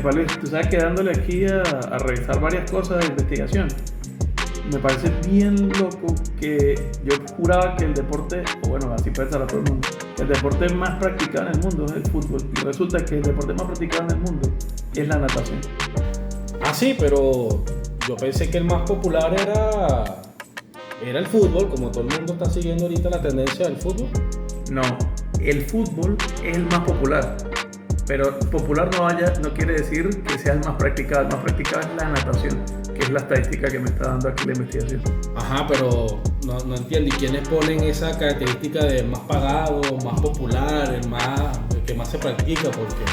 Luis, tú sabes que dándole aquí a revisar varias cosas de investigación, me parece bien loco que yo juraba que el deporte, o bueno, así puede ser a todo el mundo, el deporte más practicado en el mundo es el fútbol, y resulta que el deporte más practicado en el mundo es la natación. Ah, sí, pero yo pensé que el más popular era el fútbol, como todo el mundo está siguiendo ahorita la tendencia del fútbol. No, el fútbol es el más popular, pero popular no quiere decir que sea el más practicado. El más practicado es la natación, que es la estadística que me está dando aquí la investigación. Ajá, pero no entiendo. ¿Y quiénes ponen esa característica de más pagado, más popular, el que más se practica? Porque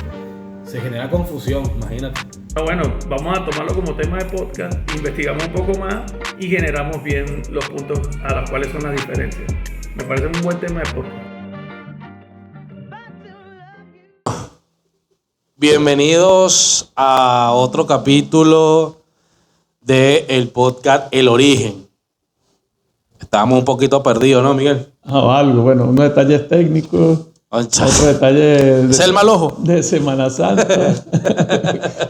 se genera confusión, imagínate. Bueno, vamos a tomarlo como tema de podcast, investigamos un poco más y generamos bien los puntos a los cuales son las diferencias. Me parece un buen tema de podcast. Bienvenidos a otro capítulo del podcast El Origen. Estábamos un poquito perdidos, ¿no, Miguel? Algo, bueno, unos detalles técnicos, otro detalle ¿Es el mal ojo? de Semana Santa.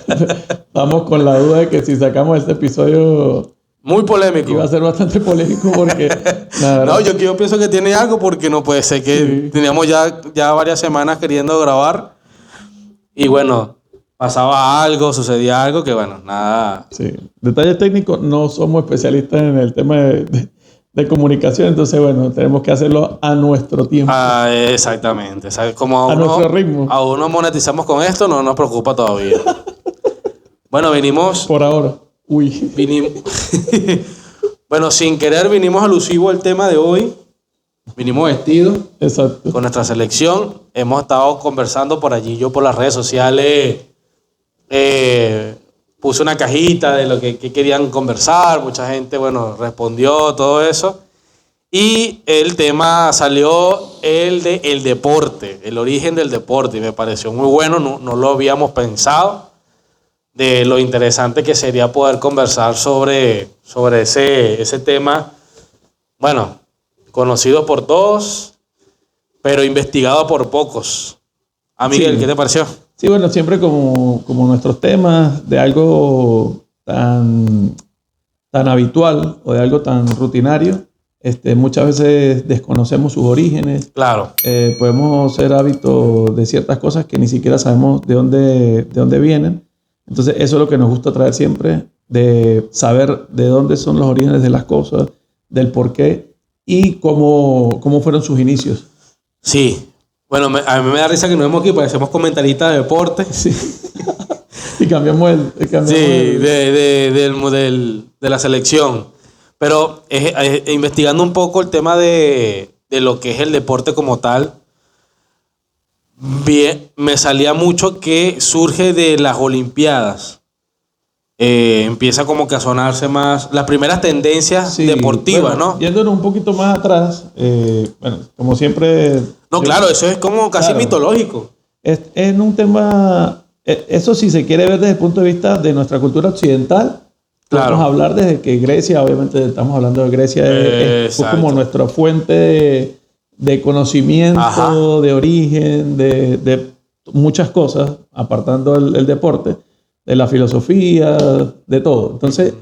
Estamos con la duda de que si sacamos este episodio muy polémico. iba a ser bastante polémico porque... No, yo pienso que tiene algo porque no puede ser que teníamos ya varias semanas queriendo grabar. Y bueno, pasaba algo, sucedía algo que bueno, nada. Sí, detalles técnicos, no somos especialistas en el tema de comunicación, entonces bueno, tenemos que hacerlo a nuestro tiempo. Exactamente, como a nuestro ritmo. Aún no monetizamos con esto, no nos preocupa todavía. Bueno, vinimos... Por ahora, Bueno, sin querer vinimos alusivo al tema de hoy. Vinimos vestidos. Exacto. Con nuestra selección. Hemos estado conversando por allí. Yo por las redes sociales puse una cajita de lo que querían conversar. Mucha gente, bueno, respondió todo eso. Y el tema salió el deporte, el origen del deporte. Y me pareció muy bueno, no lo habíamos pensado. De lo interesante que sería poder conversar sobre ese tema. Bueno, conocido por todos, pero investigado por pocos. Miguel, sí. ¿Qué te pareció? Sí, bueno, siempre como nuestros temas de algo tan habitual o de algo tan rutinario, muchas veces desconocemos sus orígenes. Claro. Podemos ser hábitos de ciertas cosas que ni siquiera sabemos de dónde vienen. Entonces, eso es lo que nos gusta traer siempre, de saber de dónde son los orígenes de las cosas, del por qué y cómo fueron sus inicios. Sí. Bueno, a mí me da risa que nos vemos aquí porque hacemos comentaristas de deporte. Sí. Y cambiamos de la selección. Pero investigando un poco el tema de lo que es el deporte como tal, bien, me salía mucho que surge de las Olimpiadas. Empieza como que a sonarse más las primeras tendencias deportivas, bueno, ¿no? Yéndonos un poquito más atrás, bueno, como siempre... No, claro, eso es como casi mitológico. Es un tema, eso si se quiere ver desde el punto de vista de nuestra cultura occidental, claro. Podemos hablar desde que Grecia, obviamente estamos hablando de Grecia, es como nuestra fuente de conocimiento, ajá, de origen, de muchas cosas, apartando el deporte, de la filosofía, de todo. Entonces,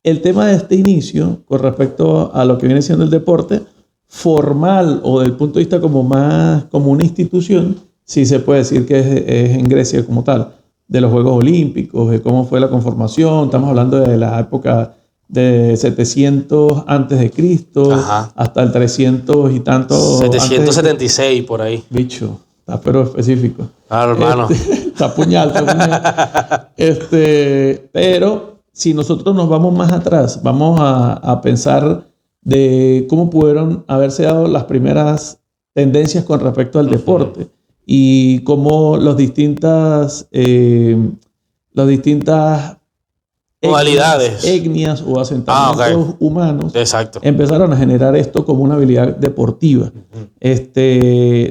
el tema de este inicio, con respecto a lo que viene siendo el deporte, formal o del punto de vista como una institución, sí se puede decir que es en Grecia como tal, de los Juegos Olímpicos, de cómo fue la conformación. Estamos hablando de la época de 700 antes de Cristo, ajá, hasta el 300 y tantos 776 por ahí. Bicho, está pero específico. Claro, hermano. Está puñal. Pero si nosotros nos vamos más atrás, vamos a pensar de cómo pudieron haberse dado las primeras tendencias con respecto al deporte y cómo las distintas modalidades, etnias o asentamientos humanos, exacto, empezaron a generar esto como una habilidad deportiva.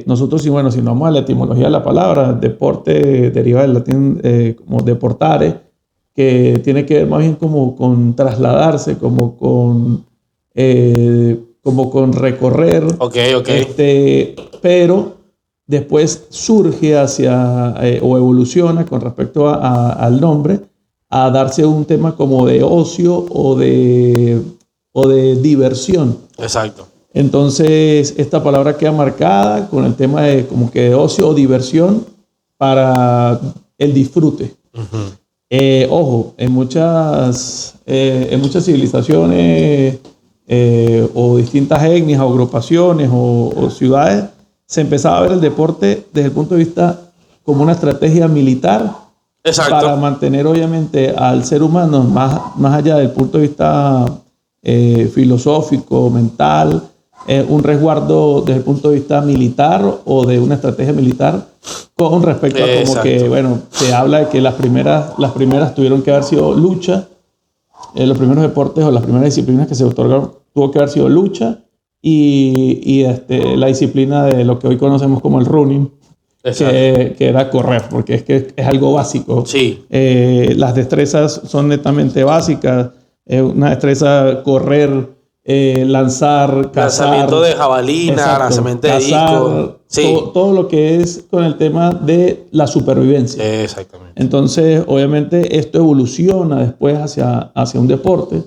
Nosotros, si nos vamos a la etimología de la palabra, deporte deriva del latín como deportare, que tiene que ver más bien como con trasladarse, como con recorrer. Okay. Pero después surge o evoluciona con respecto al nombre, a darse un tema como de ocio o de diversión. Exacto. Entonces, esta palabra queda marcada con el tema de como que de ocio o diversión para el disfrute. Uh-huh. Ojo, en muchas civilizaciones o distintas etnias o agrupaciones o ciudades, se empezaba a ver el deporte desde el punto de vista como una estrategia militar. Exacto. Para mantener obviamente al ser humano más allá del punto de vista filosófico, mental, un resguardo desde el punto de vista militar o de una estrategia militar con respecto a como exacto. Que, bueno, se habla de que las primeras tuvieron que haber sido lucha, los primeros deportes o las primeras disciplinas que se otorgaron tuvo que haber sido lucha y la disciplina de lo que hoy conocemos como el running, que era correr, porque es que es algo básico. Sí. Las destrezas son netamente básicas, una destreza correr, lanzar, cazar. Lanzamiento de jabalina, exacto, lanzamiento de disco. Sí. Todo lo que es con el tema de la supervivencia. Exactamente. Entonces, obviamente, esto evoluciona después hacia un deporte,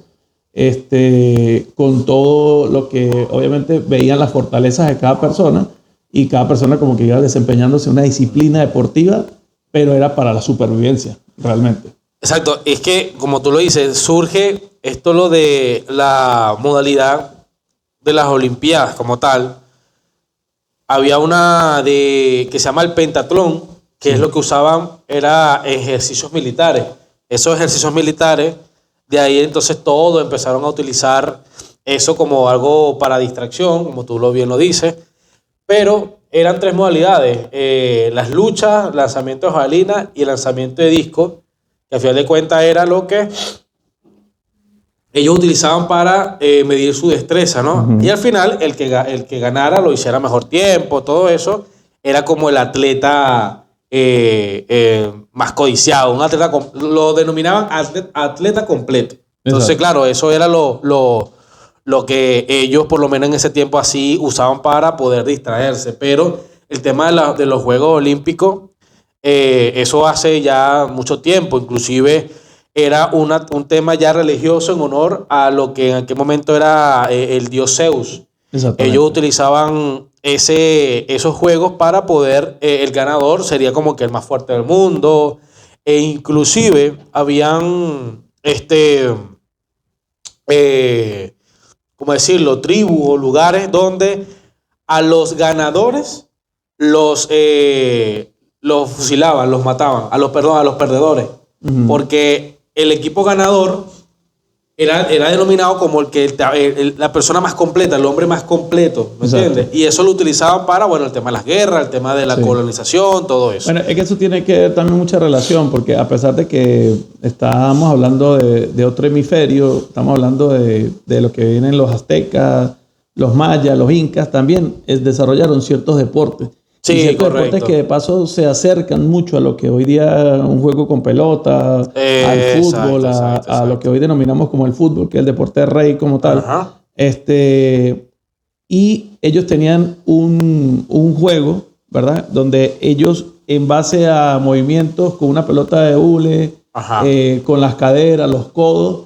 con todo lo que obviamente veían las fortalezas de cada persona y cada persona como que iba desempeñándose una disciplina deportiva, pero era para la supervivencia, realmente. Exacto. Es que, como tú lo dices, surge esto lo de la modalidad de las Olimpiadas como tal. Había una que se llama el pentatlón, que es lo que usaban, era ejercicios militares. Esos ejercicios militares, de ahí entonces todos empezaron a utilizar eso como algo para distracción, como tú bien lo dices. Pero eran 3 modalidades, las luchas, lanzamiento de jabalina y el lanzamiento de disco, que al final de cuentas era lo que ellos utilizaban para medir su destreza, ¿no? Uh-huh. Y al final, el que ganara lo hiciera mejor tiempo, todo eso, era como el atleta más codiciado. Un atleta, lo denominaban atleta completo. Entonces, exacto. Claro, eso era lo que ellos, por lo menos en ese tiempo así, usaban para poder distraerse. Pero el tema de los Juegos Olímpicos, eso hace ya mucho tiempo. Inclusive era un tema ya religioso en honor a lo que en aquel momento era el dios Zeus. Ellos utilizaban esos juegos para poder, el ganador sería como que el más fuerte del mundo. E inclusive habían ¿cómo decirlo? Tribus o lugares donde a los ganadores los fusilaban, los mataban, a los perdedores. Uh-huh. Porque el equipo ganador era denominado como la persona más completa, el hombre más completo, ¿me entiendes? Y eso lo utilizaban para, bueno, el tema de las guerras, el tema de la colonización, todo eso. Bueno, es que eso tiene que ver también mucha relación, porque a pesar de que estábamos hablando de otro hemisferio, estamos hablando de lo que vienen los aztecas, los mayas, los incas, también desarrollaron ciertos deportes. Sí, y ciertos deportes que de paso se acercan mucho a lo que hoy día un juego con pelota, al fútbol, a lo que hoy denominamos como el fútbol, que es el deporte rey como tal. Ajá. Y ellos tenían un juego, ¿verdad? Donde ellos, en base a movimientos con una pelota de hule, con las caderas, los codos,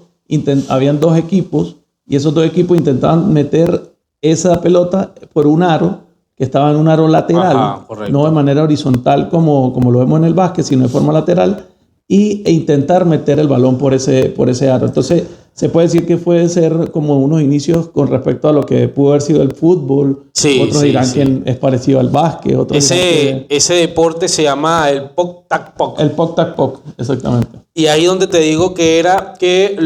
habían 2 equipos y esos 2 equipos intentaban meter esa pelota por un aro que estaba en un aro lateral, no de manera horizontal como lo vemos en el básquet, sino de forma lateral, e intentar meter el balón por ese aro. Entonces, se puede decir que puede ser como unos inicios con respecto a lo que pudo haber sido el fútbol. Sí, otros dirán que es parecido al básquet. Ese deporte se llama el Poc-Tac-Poc. El Poc-Tac-Poc, exactamente. Y ahí donde te digo que era que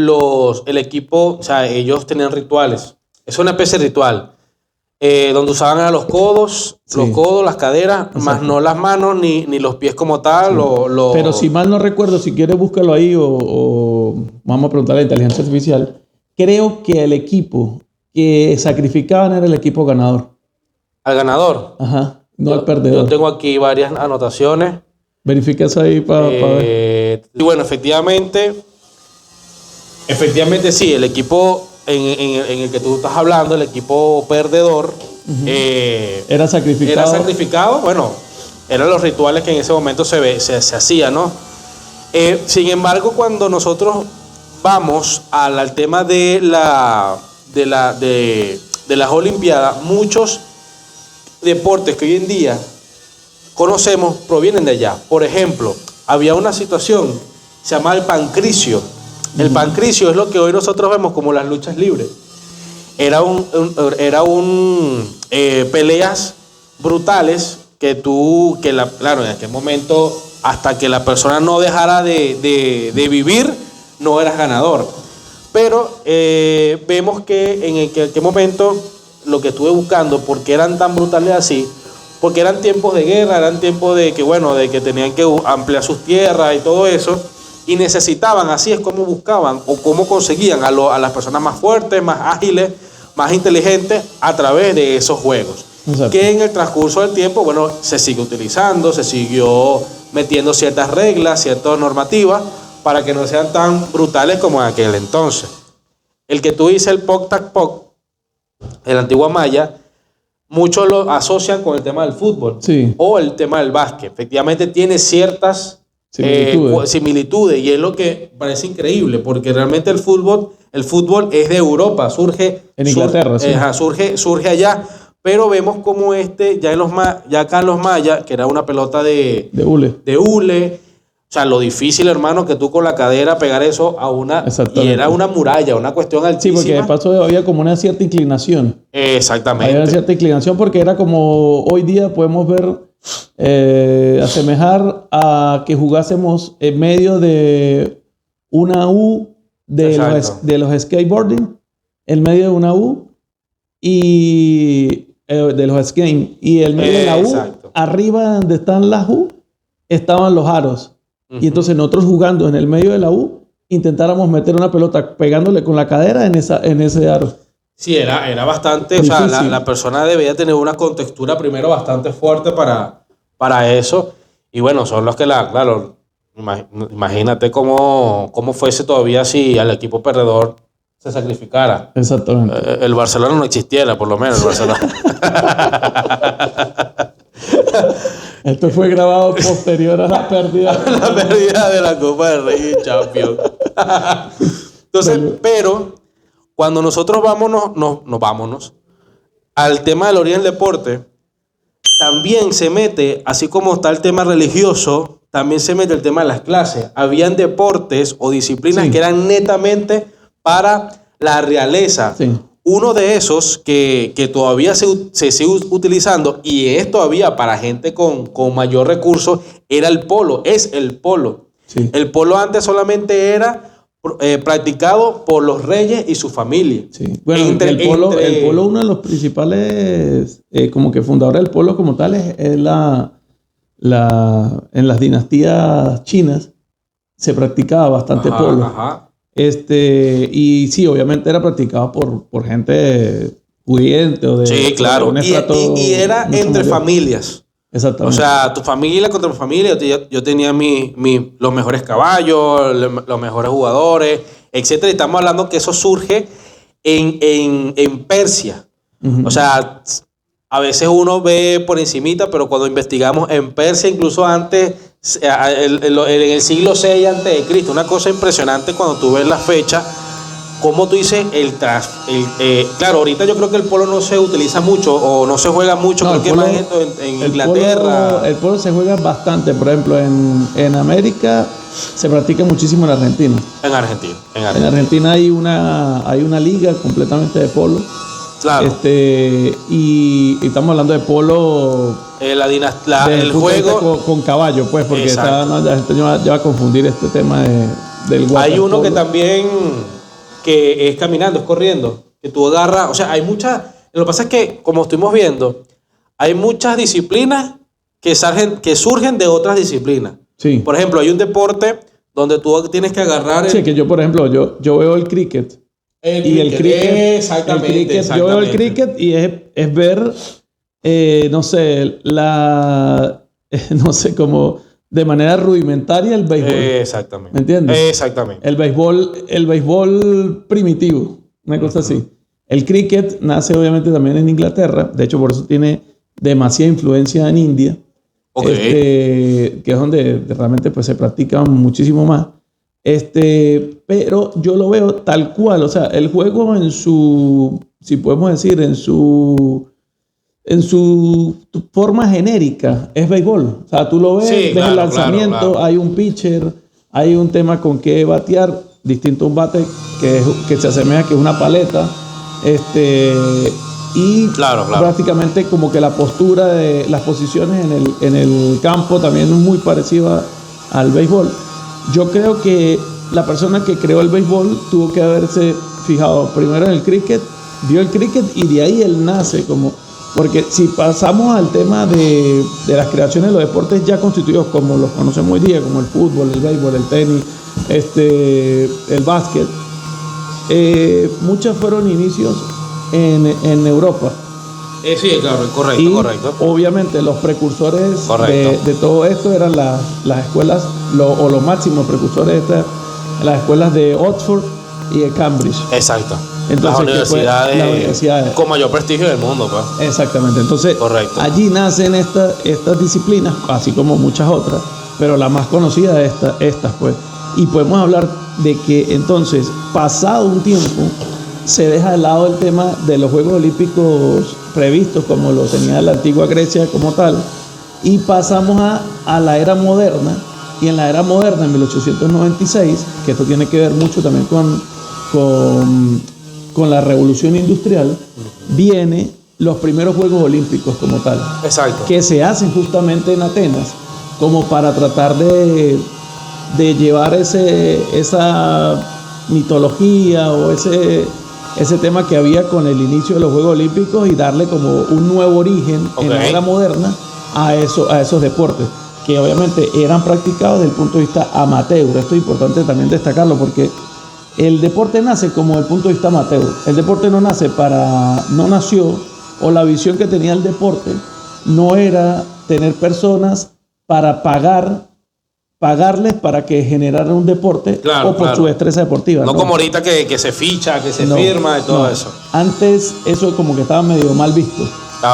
el equipo, o sea, ellos tenían rituales. Es una especie de ritual. Donde usaban a los codos, las caderas, exacto. Más no las manos ni los pies como tal. Sí. Pero si mal no recuerdo, si quieres búscalo ahí o vamos a preguntarle a la inteligencia artificial. Creo que el equipo que sacrificaban era el equipo ganador. ¿Al ganador? Ajá, no al perdedor. Yo tengo aquí varias anotaciones. Verifica eso ahí para ver. Y bueno, efectivamente sí, el equipo en el que tú estás hablando, el equipo perdedor, Era sacrificado. Bueno, eran los rituales que en ese momento se hacían, ¿no? Sin embargo, cuando nosotros vamos al tema de las Olimpiadas, muchos deportes que hoy en día conocemos provienen de allá. Por ejemplo, había una situación, se llama el pancracio. El pancracio es lo que hoy nosotros vemos como las luchas libres. Era peleas brutales claro, en aquel momento, hasta que la persona no dejara de vivir, no eras ganador. Pero vemos que en aquel momento, lo que estuve buscando, porque eran tan brutales así, porque eran tiempos de guerra, eran tiempos de que tenían que ampliar sus tierras y todo eso, y necesitaban, así es como buscaban o cómo conseguían a las personas más fuertes, más ágiles, más inteligentes a través de esos juegos. Exacto. Que en el transcurso del tiempo, bueno, se sigue utilizando, se siguió metiendo ciertas reglas, ciertas normativas para que no sean tan brutales como en aquel entonces. El que tú dices, el Poc-Tac-Poc, el antiguo maya, muchos lo asocian con el tema del fútbol, sí, o el tema del básquet. Efectivamente tiene ciertas similitudes, y es lo que parece increíble, porque realmente el fútbol es de Europa, surge en Inglaterra, surge allá, pero vemos como ya acá en los mayas, que era una pelota de hule. O sea, lo difícil, hermano, que tú con la cadera pegar eso y era una muralla, una cuestión altísima. Sí, porque de paso había como una cierta inclinación. Exactamente. Había una cierta inclinación porque era como hoy día podemos ver, asemejar a que jugásemos en medio de una U de los skateboarding, en medio de una U y de los skate, y el medio de la U, arriba donde están las U, estaban los aros. Y entonces nosotros jugando en el medio de la U, intentáramos meter una pelota pegándole con la cadera en ese aro. Sí, era bastante, difícil. O sea, la persona debía tener una contextura primero bastante fuerte para eso. Y bueno, son los que claro, imagínate cómo fuese todavía si al equipo perdedor se sacrificara. Exactamente. El Barcelona no existiera, por lo menos el Barcelona. Esto fue grabado posterior a la pérdida. La pérdida de la Copa del Rey y Champions. Entonces, pero cuando nosotros vámonos al tema del origen del deporte, también se mete, así como está el tema religioso, también se mete el tema de las clases. Habían deportes o disciplinas que eran netamente para la realeza. Sí. Uno de esos que todavía se sigue utilizando y es todavía para gente con mayor recurso, era el polo, es el polo. Sí. El polo antes solamente era practicado por los reyes y su familia. Sí. Bueno, el polo, uno de los principales, como que fundadores del polo como tal, es en las dinastías chinas se practicaba bastante polo. Ajá. Y sí, obviamente era practicado por gente pudiente o de... Sí, claro. De un estrato y era entre familias. Exactamente. O sea, tu familia contra mi familia. Yo tenía los mejores caballos, los mejores jugadores, etc. Y estamos hablando que eso surge en Persia. Uh-huh. O sea, a veces uno ve por encimita, pero cuando investigamos en Persia, incluso antes... en el siglo VI a.C., una cosa impresionante cuando tú ves la fecha, como tú dices, claro, ahorita yo creo que el polo no se utiliza mucho o no se juega mucho, creo que más en Inglaterra. El polo se juega bastante, por ejemplo, en América se practica muchísimo en Argentina. En Argentina. En Argentina hay una liga completamente de polo. Claro. Y estamos hablando de polo. El juego con caballo, pues, porque la gente ya va a confundir este tema del waterpolo. Hay uno que también que es caminando, es corriendo, que tú agarras, o sea, hay muchas. Lo que pasa es que, como estuvimos viendo, hay muchas disciplinas que surgen de otras disciplinas. Sí. Por ejemplo, hay un deporte donde tú tienes que agarrar. Sí, que yo, por ejemplo, yo veo el cricket. El cricket, exactamente. Yo veo el cricket y es ver, no sé, no sé, como de manera rudimentaria el béisbol. Exactamente. ¿Me entiendes? Exactamente. El béisbol primitivo, una cosa así. El cricket nace obviamente también en Inglaterra, de hecho por eso tiene demasiada influencia en India, que es donde realmente pues, se practica muchísimo más. Pero yo lo veo tal cual, o sea, el juego en su, si podemos decir, en su forma genérica es béisbol. O sea, tú lo ves, ves el lanzamiento, hay un pitcher, hay un tema con que batear, distinto a un bate que se asemeja que es una paleta. Y prácticamente como que la postura de las posiciones en el campo también es muy parecida al béisbol. Yo creo que la persona que creó el béisbol tuvo que haberse fijado primero en el cricket, vio el cricket y de ahí él nace como... Porque si pasamos al tema de las creaciones de los deportes ya constituidos como los conocemos hoy día, como el fútbol, el béisbol, el tenis, el básquet, muchas fueron inicios en Europa. Sí, claro, correcto. Obviamente los precursores de todo esto eran las escuelas, los máximos precursores de las escuelas de Oxford y de Cambridge. Exacto. Entonces, las universidades con mayor prestigio del mundo, pues. Exactamente. Entonces, allí nacen estas disciplinas, así como muchas otras, pero la más conocida de estas, pues. Y podemos hablar de que entonces, pasado un tiempo, se deja de lado el tema de los Juegos Olímpicos previstos, como lo tenía la antigua Grecia como tal, y pasamos a la era moderna. Y en la era moderna, en 1896, que esto tiene que ver mucho también con la revolución industrial, vienen los primeros Juegos Olímpicos como tal. Exacto. Que se hacen justamente en Atenas, como para tratar de llevar esa mitología o ese tema que había con el inicio de los Juegos Olímpicos y darle como un nuevo origen en la era moderna a esos deportes, que obviamente eran practicados desde el punto de vista amateur. Esto es importante también destacarlo porque el deporte nace como desde el punto de vista amateur. El deporte no nació, o la visión que tenía el deporte no era tener personas para pagarles para que generaran un deporte su destreza deportiva. No como ahorita que se ficha, que se firma y todo eso. Antes eso como que estaba medio mal visto.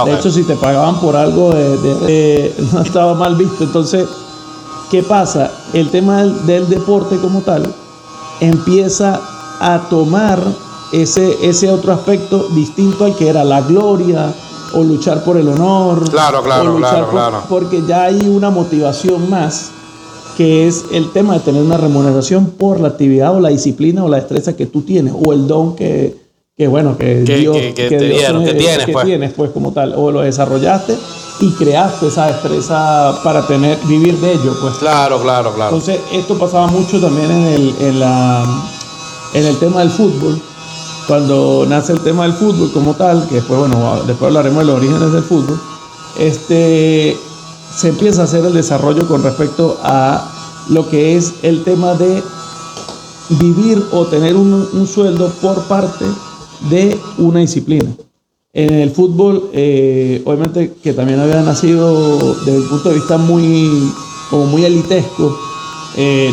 De hecho, si te pagaban por algo, no estaba mal visto. Entonces, ¿qué pasa? El tema del deporte como tal empieza a tomar ese otro aspecto distinto al que era la gloria o luchar por el honor. Claro. Porque ya hay una motivación más, que es el tema de tener una remuneración por la actividad o la disciplina o la destreza que tú tienes o el don que tienes pues como tal, o lo desarrollaste y creaste esa destreza para vivir de ello, pues. Claro. Entonces esto pasaba mucho también en el tema del fútbol, cuando nace el tema del fútbol como tal, que después hablaremos de los orígenes del fútbol. Se empieza a hacer el desarrollo con respecto a lo que es el tema de vivir o tener un sueldo por parte de una disciplina. En el fútbol, obviamente que también había nacido desde el punto de vista muy elitesco,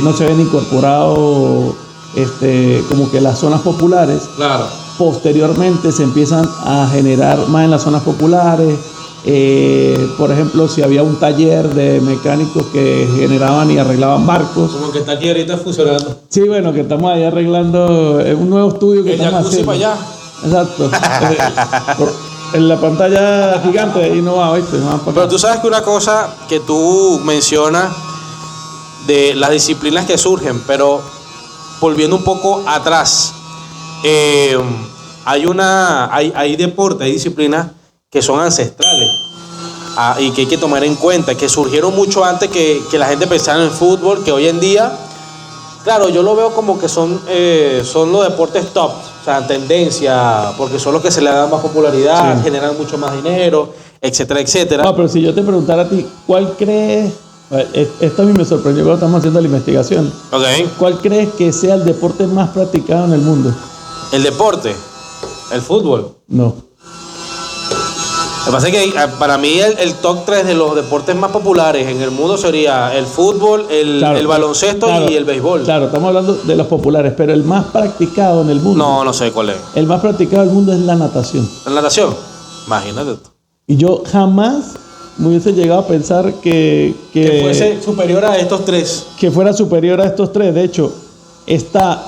no se habían incorporado como que las zonas populares. Claro. Posteriormente se empiezan a generar más en las zonas populares. Por ejemplo, si había un taller de mecánicos que generaban y arreglaban barcos. Como que está aquí ahorita funcionando. Sí, bueno, que estamos ahí arreglando un nuevo estudio que estamos haciendo. Para allá. Exacto. En la pantalla gigante ahí no va, ¿viste? Pero tú sabes que una cosa que tú mencionas de las disciplinas que surgen, pero volviendo un poco atrás, hay deportes, hay disciplinas que son ancestrales y que hay que tomar en cuenta, que surgieron mucho antes que la gente pensara en el fútbol, que hoy en día, claro, yo lo veo como que son los deportes top, o sea, tendencia, porque son los que se le dan más popularidad, sí, generan mucho más dinero, etcétera, etcétera. No, pero si yo te preguntara a ti, ¿cuál crees? Esto a mí me sorprendió cuando estamos haciendo la investigación. Okay. ¿Cuál crees que sea el deporte más practicado en el mundo? ¿El deporte? ¿El fútbol? No. Lo que pasa es que para mí el top 3 de los deportes más populares en el mundo sería el fútbol, el baloncesto y el béisbol. Claro, estamos hablando de los populares, pero el más practicado en el mundo. No sé cuál es. El más practicado del mundo es la natación. ¿La natación? Imagínate tú. Y yo jamás me hubiese llegado a pensar que fuese superior a estos tres. Que fuera superior a estos tres. De hecho, está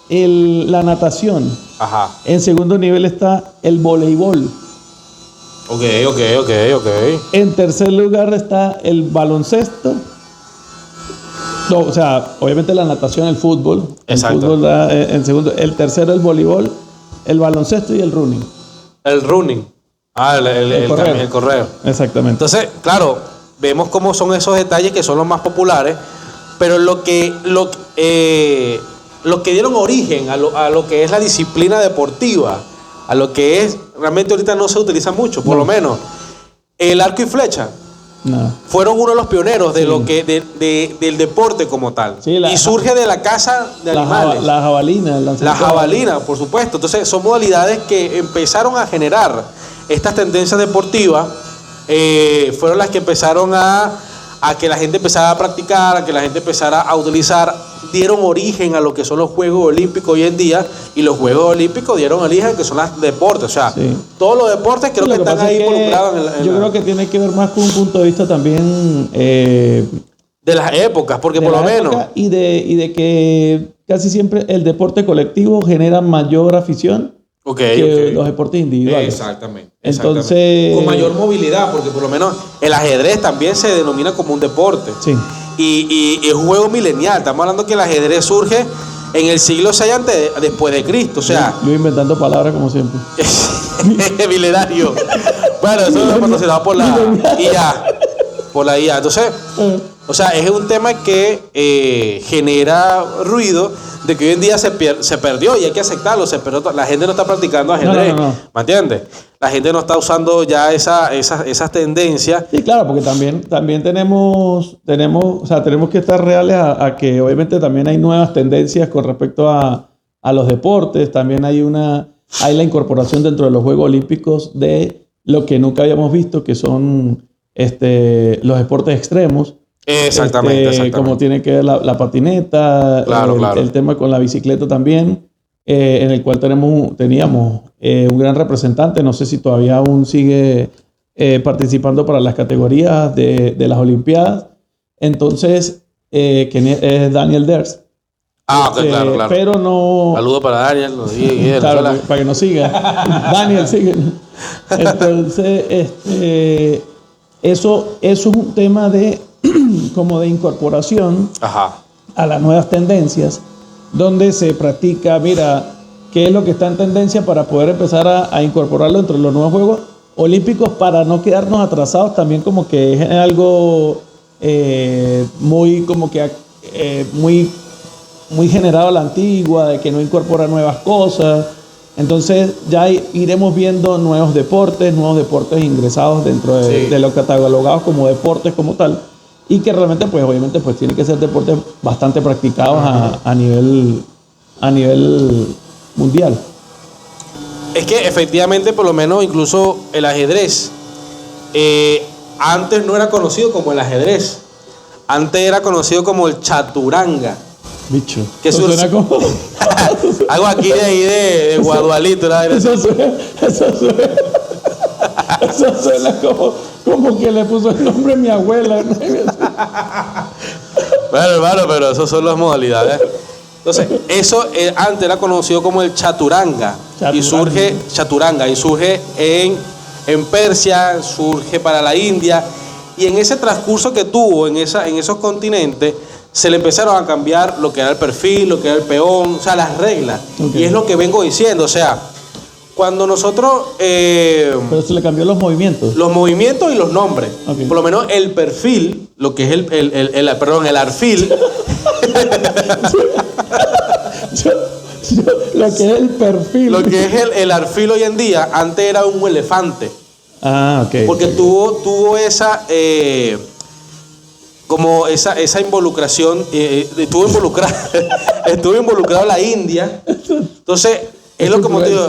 la natación. Ajá. En segundo nivel está el voleibol. Ok. En tercer lugar está el baloncesto. No, o sea, obviamente la natación, el fútbol. Exacto. El fútbol en segundo. El tercero el voleibol, el baloncesto y el running. El running. El correo. Exactamente. Entonces, claro, vemos cómo son esos detalles que son los más populares, pero lo que dieron origen a lo que es la disciplina deportiva, a lo que es, realmente ahorita no se utiliza mucho, por lo menos, el arco y flecha. No. Fueron uno de los pioneros de lo que del deporte como tal. Sí, y surge de la caza de animales. La jabalina. La jabalina, por supuesto. Entonces, son modalidades que empezaron a generar estas tendencias deportivas. Fueron las que empezaron a que la gente empezara a practicar, a que la gente empezara a utilizar, dieron origen a lo que son los Juegos Olímpicos hoy en día, y los Juegos Olímpicos dieron origen a que son los deportes, o sea, todos los deportes creo que están ahí involucrados yo creo que tiene que ver más con un punto de vista también de las épocas, porque por lo menos y de que casi siempre el deporte colectivo genera mayor afición que los deportes individuales. Exactamente. Entonces, con mayor movilidad, porque por lo menos el ajedrez también se denomina como un deporte. Sí. Y es un juego milenial. Estamos hablando que el ajedrez surge en el siglo VI después de Cristo. O sea, yo inventando palabras como siempre. Milenario. Bueno, eso es patrocinado por la IA. Por la IA. Entonces, o sea, es un tema que genera ruido, de que hoy en día se perdió, y hay que aceptarlo, se perdió. La gente no está practicando ajedrez, no. ¿me entiendes? La gente no está usando ya esas tendencias. Sí, claro, porque también tenemos que estar reales a que obviamente también hay nuevas tendencias con respecto a los deportes. También hay la incorporación dentro de los Juegos Olímpicos de lo que nunca habíamos visto, que son los deportes extremos. Exactamente. Como tiene que ver la patineta, el tema con la bicicleta también, en el cual teníamos un gran representante. No sé si todavía aún sigue participando para las categorías de las Olimpiadas. Entonces, que es Daniel Ders. Claro. Pero no... Saludos para Daniel. Claro, para que nos siga. Daniel, sigue. Entonces, eso es un tema como de incorporación a las nuevas tendencias, donde se practica, mira, qué es lo que está en tendencia para poder empezar a incorporarlo entre los nuevos Juegos Olímpicos, para no quedarnos atrasados. También como que es algo muy generado a la antigua, de que no incorpora nuevas cosas. Entonces ya iremos viendo nuevos deportes ingresados dentro de los catalogados como deportes como tal, y que realmente pues obviamente pues tienen que ser deportes bastante practicados a nivel mundial. Es que efectivamente, por lo menos incluso el ajedrez antes no era conocido como el ajedrez, antes era conocido como el chaturanga. Bicho, que suena como algo aquí de ahí de Guadualito, ¿no? Eso suena como que le puso el nombre a mi abuela, ¿no? Bueno, hermano, pero esas son las modalidades. Entonces, eso antes era conocido como el chaturanga. Y surge en Persia, surge para la India, y en ese transcurso que tuvo en esos continentes, se le empezaron a cambiar lo que era el perfil, lo que era el peón, o sea, las reglas. Y es lo que vengo diciendo, o sea, cuando nosotros... pero se le cambió los movimientos. Los movimientos y los nombres. Por lo menos el perfil, lo que es el arfil. Lo que es el perfil. Lo que es el arfil hoy en día, antes era un elefante. Porque tuvo esa... como esa involucración, estuvo involucrado la India. Entonces, es lo que como te digo,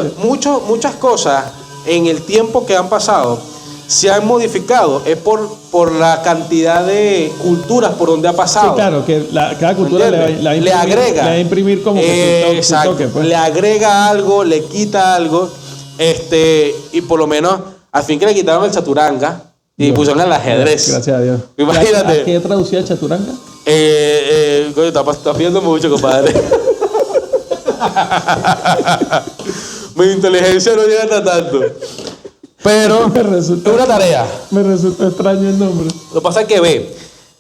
muchas cosas en el tiempo que han pasado se han modificado, es por la cantidad de culturas por donde ha pasado. Sí, claro, que cada cultura le agrega. Le va a imprimir como que su toque, pues. Le agrega algo, le quita algo, y por lo menos, al fin que le quitaron el chaturanga y pusieron el ajedrez. Gracias a Dios. Imagínate. ¿A qué traducía el chaturanga? Está pidiendo mucho, compadre. Mi inteligencia no llega a tanto. Pero es una tarea. Me resulta extraño el nombre. Lo que pasa es que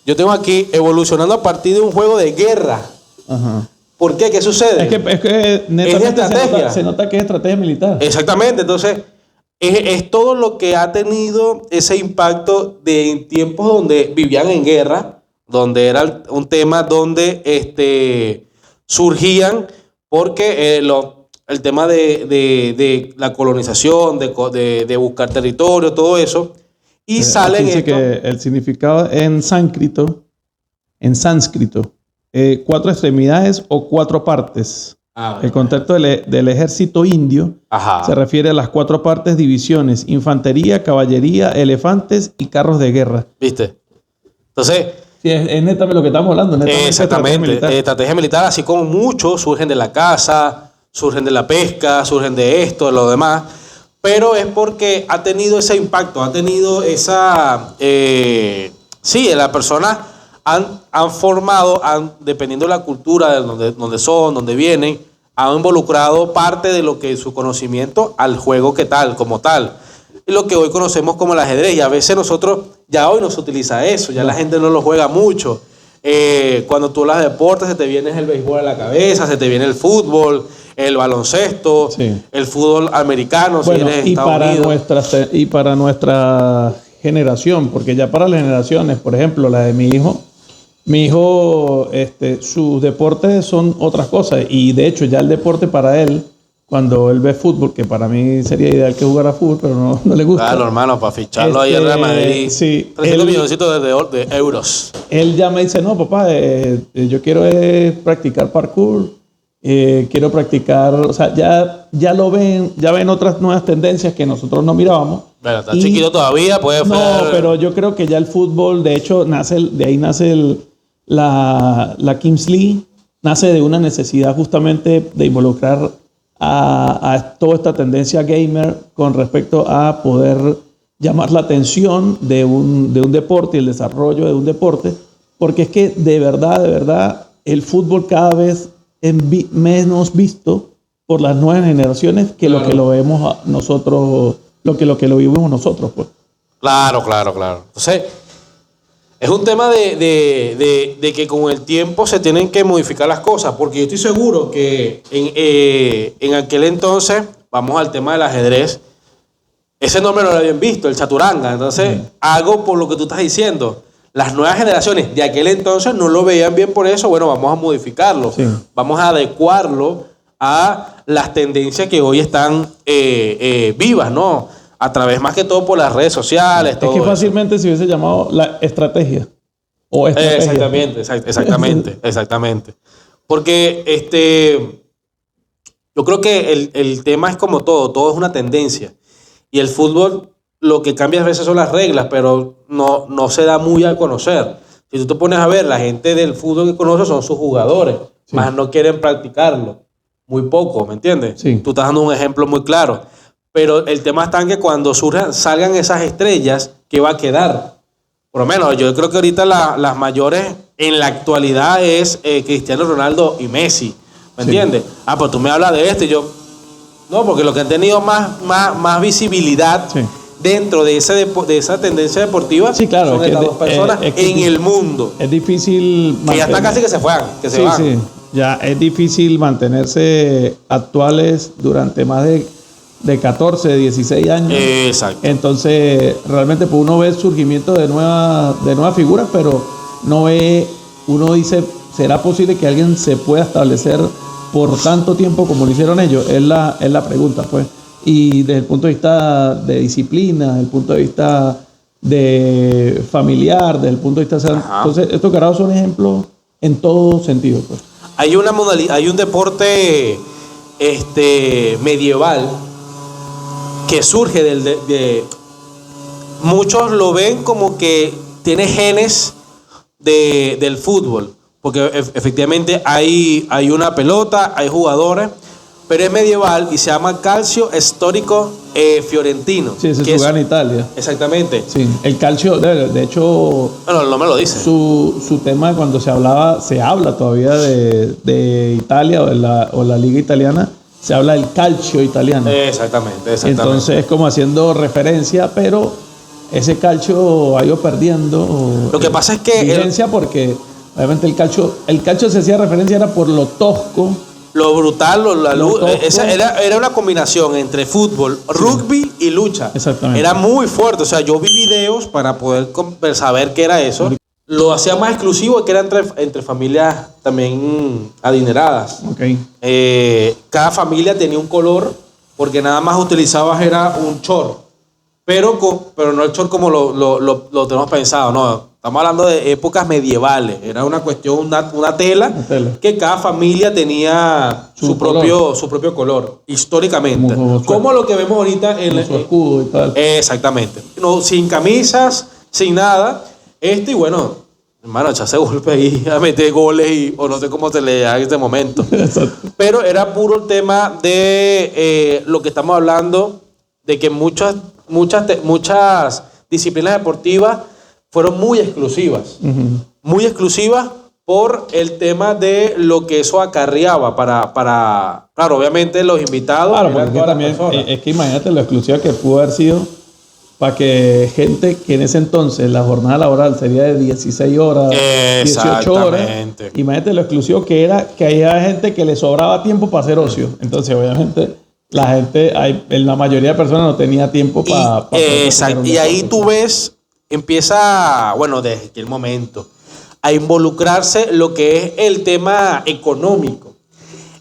yo tengo aquí evolucionando a partir de un juego de guerra. Ajá. ¿Por qué? ¿Qué sucede? Es que netamente se nota que es estrategia militar. Exactamente. Entonces, es todo lo que ha tenido ese impacto de tiempos donde vivían en guerra, donde era un tema donde surgían porque el tema de la colonización, de buscar territorio, todo eso, y salen dice que el significado en sánscrito, 4 extremidades o 4 partes. El concepto del ejército indio se refiere a las 4 partes: divisiones, infantería, caballería, elefantes y carros de guerra. ¿Viste? Entonces... Sí, es netamente lo que estamos hablando. Exactamente. Estrategia militar, así como muchos surgen de la caza, surgen de la pesca, surgen de esto, de lo demás, pero es porque ha tenido ese impacto, ha tenido esa... las personas han formado, dependiendo de la cultura, de donde son, donde vienen, han involucrado parte de lo que es su conocimiento al juego como tal. Y lo que hoy conocemos como el ajedrez, y a veces ya hoy no se utiliza eso, ya la gente no lo juega mucho. Cuando tú hablas de deportes, se te viene el béisbol a la cabeza, se te viene el fútbol, el baloncesto, el fútbol americano, bueno, si eres de Estados Unidos. Y para nuestra generación, porque ya para las generaciones, por ejemplo, la de mi hijo, sus deportes son otras cosas, y de hecho ya el deporte para él, cuando él ve fútbol, que para mí sería ideal que jugara fútbol, pero no le gusta. Claro, hermano, para ficharlo ahí en Real Madrid. Sí, 300 milloncitos de euros. Él ya me dice, no, papá, yo quiero practicar parkour, quiero practicar, o sea, ya lo ven, ya ven otras nuevas tendencias que nosotros no mirábamos. Pero está chiquito todavía, puede No, pero yo creo que ya el fútbol, de hecho, de ahí nace la Kings League, nace de una necesidad justamente de involucrar a toda esta tendencia gamer con respecto a poder llamar la atención de un deporte y el desarrollo de un deporte, porque es que de verdad el fútbol cada vez es menos visto por las nuevas generaciones que lo que lo vemos nosotros, lo que lo vivimos nosotros, pues. Claro. Entonces, es un tema de que con el tiempo se tienen que modificar las cosas, porque yo estoy seguro que en aquel entonces, vamos al tema del ajedrez, ese nombre no lo habían visto, el chaturanga. Entonces, hago por lo que tú estás diciendo. Las nuevas generaciones de aquel entonces no lo veían bien por eso. Bueno, vamos a modificarlo. Sí. Vamos a adecuarlo a las tendencias que hoy están vivas, ¿no? A través más que todo por las redes sociales. Es que fácilmente se hubiese llamado la estrategia. O estrategia. Exactamente. Porque yo creo que el tema es como todo es una tendencia. Y el fútbol, lo que cambia a veces son las reglas, pero no se da muy a conocer. Si tú te pones a ver, la gente del fútbol que conoce son sus jugadores, más no quieren practicarlo. Muy poco, ¿me entiendes? Sí. Tú estás dando un ejemplo muy claro. Pero el tema está en que cuando salgan esas estrellas, ¿qué va a quedar? Por lo menos, yo creo que ahorita las mayores en la actualidad es Cristiano Ronaldo y Messi. ¿Me entiendes? Pues tú me hablas de y yo... No, porque lo que han tenido más visibilidad dentro de esa tendencia deportiva son estas dos personas en el mundo. Es difícil mantener. Que ya está casi que se van. Sí. Ya es difícil mantenerse actuales durante más de 14, 16 años. Exacto. Entonces, realmente pues uno ve el surgimiento de nuevas figuras, pero uno dice, ¿será posible que alguien se pueda establecer por tanto tiempo como lo hicieron ellos? Es la pregunta, pues. Y desde el punto de vista de disciplina, desde el punto de vista de familiar, desde el punto de vista... Entonces, estos carajos son ejemplos en todo sentido, pues. Hay una modalidad, hay un deporte medieval que surge muchos lo ven como que tiene genes del fútbol, porque efectivamente hay una pelota, hay jugadores, pero es medieval y se llama Calcio Storico Fiorentino. Sí, ese se juega en Italia. Exactamente. Sí, el calcio, de hecho... Bueno, no me lo dice. Su tema cuando se habla todavía de Italia o la liga italiana, se habla del calcio italiano. Exactamente. Entonces es como haciendo referencia, pero ese calcio ha ido perdiendo. Lo que pasa es que... vigencia porque obviamente el calcio se hacía referencia era por lo tosco. Lo brutal, esa era una combinación entre fútbol, rugby y lucha. Exactamente. Era muy fuerte. O sea, yo vi videos para poder saber qué era eso. Lo hacía más exclusivo, que era entre familias también adineradas. Okay. Cada familia tenía un color, porque nada más utilizabas era un short. Pero no el short como lo tenemos pensado, no. Estamos hablando de épocas medievales. Era una cuestión, una tela que cada familia tenía su propio color, históricamente. Como lo que vemos ahorita en su escudo y tal. Exactamente. No, sin camisas, sin nada. Y bueno, hermano, echarse golpe ahí, a meter goles o no sé cómo se le da en este momento. Exacto. Pero era puro el tema de lo que estamos hablando, de que muchas disciplinas deportivas fueron muy exclusivas. Uh-huh. Muy exclusivas por el tema de lo que eso acarreaba para claro, obviamente los invitados. Claro, porque también es que imagínate lo exclusiva que pudo haber sido para que gente que en ese entonces la jornada laboral sería de 16 horas, 18 horas. Imagínate lo exclusivo que era, que había gente que le sobraba tiempo para hacer ocio. Entonces, obviamente, la mayoría de personas no tenía tiempo para exacto. Y ahí tú ves, empieza, bueno, desde aquel momento, a involucrarse lo que es el tema económico.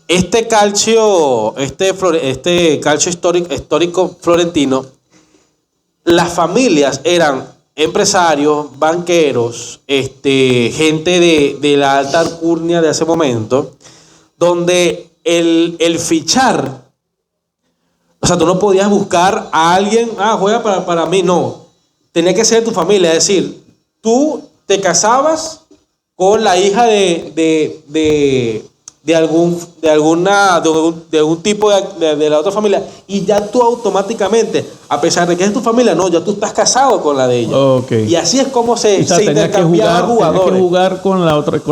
Este calcio histórico florentino, las familias eran empresarios, banqueros, gente de la alta alcurnia de ese momento, donde el fichar, o sea, tú no podías buscar a alguien, juega para mí, no. Tenía que ser tu familia, es decir, tú te casabas con la hija de algún tipo de la otra familia, y ya tú automáticamente, a pesar de que es tu familia, no, ya tú estás casado con la de ella. Okay. Y así es como se intercambiaban jugadores. Tenías que jugar con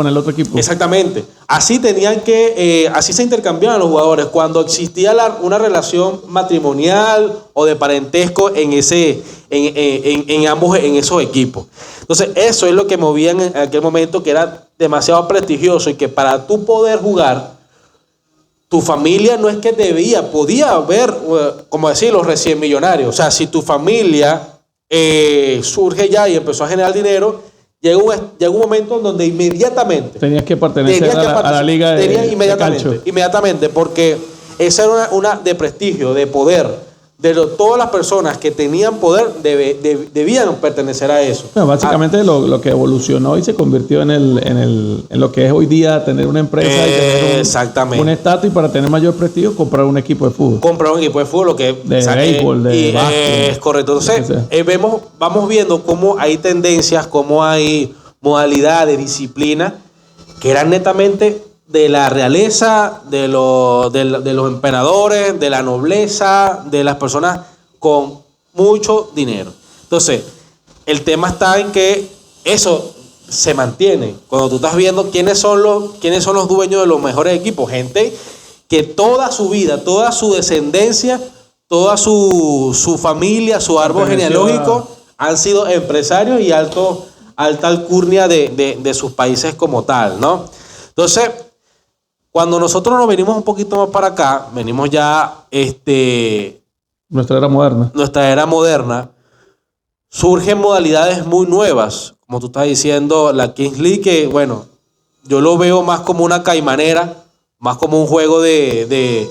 el otro equipo. Exactamente. Así así se intercambiaban los jugadores cuando existía una relación matrimonial o de parentesco en esos equipos. Entonces, eso es lo que movían en aquel momento, que era demasiado prestigioso, y que para tú poder jugar, tu familia no es que podía haber, como decir, los recién millonarios. O sea, si tu familia surge ya y empezó a generar dinero, llegó un momento en donde inmediatamente tenías que pertenecer a la liga de inmediatamente, porque esa era una de prestigio, de poder. Todas las personas que tenían poder debían pertenecer a eso. Bueno, básicamente lo que evolucionó y se convirtió en lo que es hoy día tener una empresa y tener un estatus, y para tener mayor prestigio comprar un equipo de fútbol. Lo que de béisbol, de básquet. Es correcto. Entonces, vamos viendo cómo hay tendencias, cómo hay modalidades, disciplinas que eran netamente de la realeza, de los emperadores, de la nobleza, de las personas con mucho dinero. Entonces, el tema está en que eso se mantiene. Cuando tú estás viendo quiénes son los dueños de los mejores equipos, gente que toda su vida, toda su descendencia, toda su familia, su árbol genealógico han sido empresarios y alta alcurnia de sus países como tal, ¿no? Entonces, cuando nosotros nos venimos un poquito más para acá, venimos ya nuestra era moderna, surgen modalidades muy nuevas, como tú estás diciendo, la Kings League, que bueno, yo lo veo más como una caimanera, más como un juego de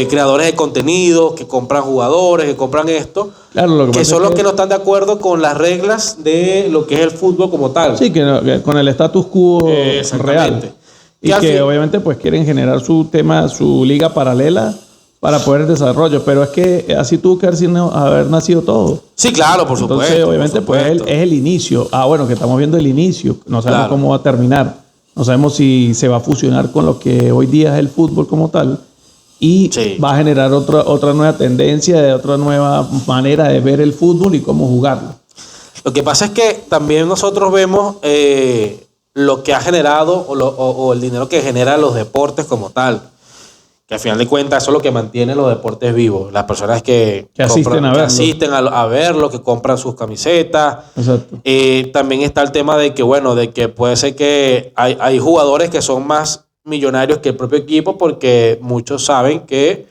creadores de contenido, que compran jugadores, que compran esto, claro, que son los que no están de acuerdo con las reglas de lo que es el fútbol como tal. Sí, que con el status quo real. Y que obviamente pues quieren generar su liga paralela para poder desarrollo. Pero es que así tuvo que haber nacido todo. Sí, claro, por supuesto. Entonces, obviamente, pues es el inicio. Bueno, que estamos viendo el inicio. No sabemos cómo va a terminar. No sabemos si se va a fusionar con lo que hoy día es el fútbol como tal. Y va a generar otra nueva tendencia, otra nueva manera de ver el fútbol y cómo jugarlo. Lo que pasa es que también nosotros vemos lo que ha generado o el dinero que genera los deportes como tal. Que al final de cuentas eso es lo que mantiene los deportes vivos. Las personas que asisten a verlo, que compran sus camisetas. Exacto. También está el tema de que, bueno, de que puede ser que hay jugadores que son más millonarios que el propio equipo, porque muchos saben que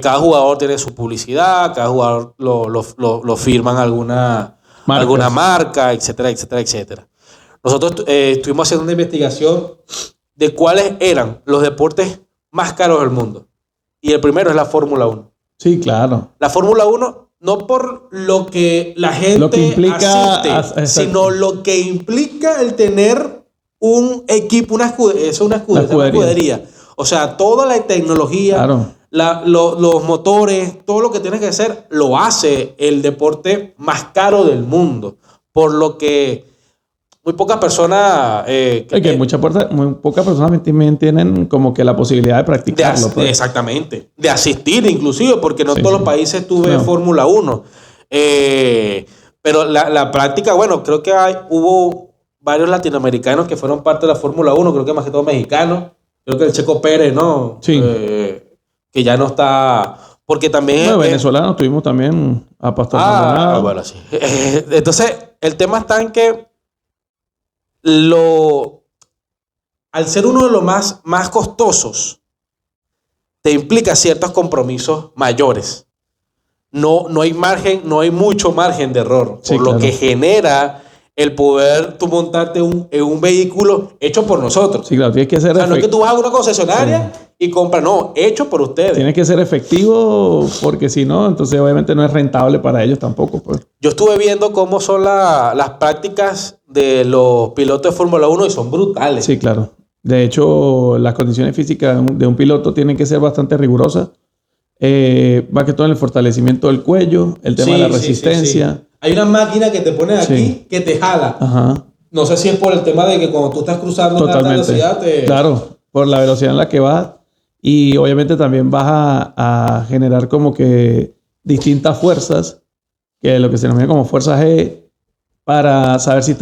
cada jugador tiene su publicidad, cada jugador lo firman alguna marca, etcétera, etcétera, etcétera. Nosotros estuvimos haciendo una investigación de cuáles eran los deportes más caros del mundo. Y el primero es la Fórmula 1. Sí, claro. La Fórmula 1, no por lo que la gente asiste, sino lo que implica el tener un equipo, una escudería. O sea, toda la tecnología, claro, los motores, todo lo que tiene que hacer, lo hace el deporte más caro del mundo. Por lo que muy pocas personas... muy pocas personas tienen como que la posibilidad de practicarlo. Exactamente. De asistir inclusive, porque no todos los países tuve Fórmula 1. Pero la práctica, bueno, creo que hubo varios latinoamericanos que fueron parte de la Fórmula 1, creo que más que todo mexicanos. Creo que el Checo Pérez, ¿no? Sí. Que ya no está... Porque también... venezolanos tuvimos también a Pastor Maldonado. Bueno, sí. Entonces, el tema está en que al ser uno de los más costosos, te implica ciertos compromisos mayores. No hay mucho margen de error. Sí, por lo que genera el poder tú montarte en un vehículo hecho por nosotros. Sí, claro, tienes que ser no es que tú vas a una concesionaria y compras, no, hecho por ustedes. Tienes que ser efectivo, porque si no, entonces obviamente no es rentable para ellos tampoco. Pues. Yo estuve viendo cómo son las prácticas de los pilotos de Fórmula 1 y son brutales. Sí, claro. De hecho, las condiciones físicas de un piloto tienen que ser bastante rigurosas. Va que todo en el fortalecimiento del cuello, el tema de la resistencia. Sí. Hay una máquina que te pone aquí que te jala. Ajá. No sé si es por el tema de que cuando tú estás cruzando una alta velocidad Claro, por la velocidad en la que vas. Y obviamente también vas a generar como que distintas fuerzas, que es lo que se denomina como fuerza G, para saber si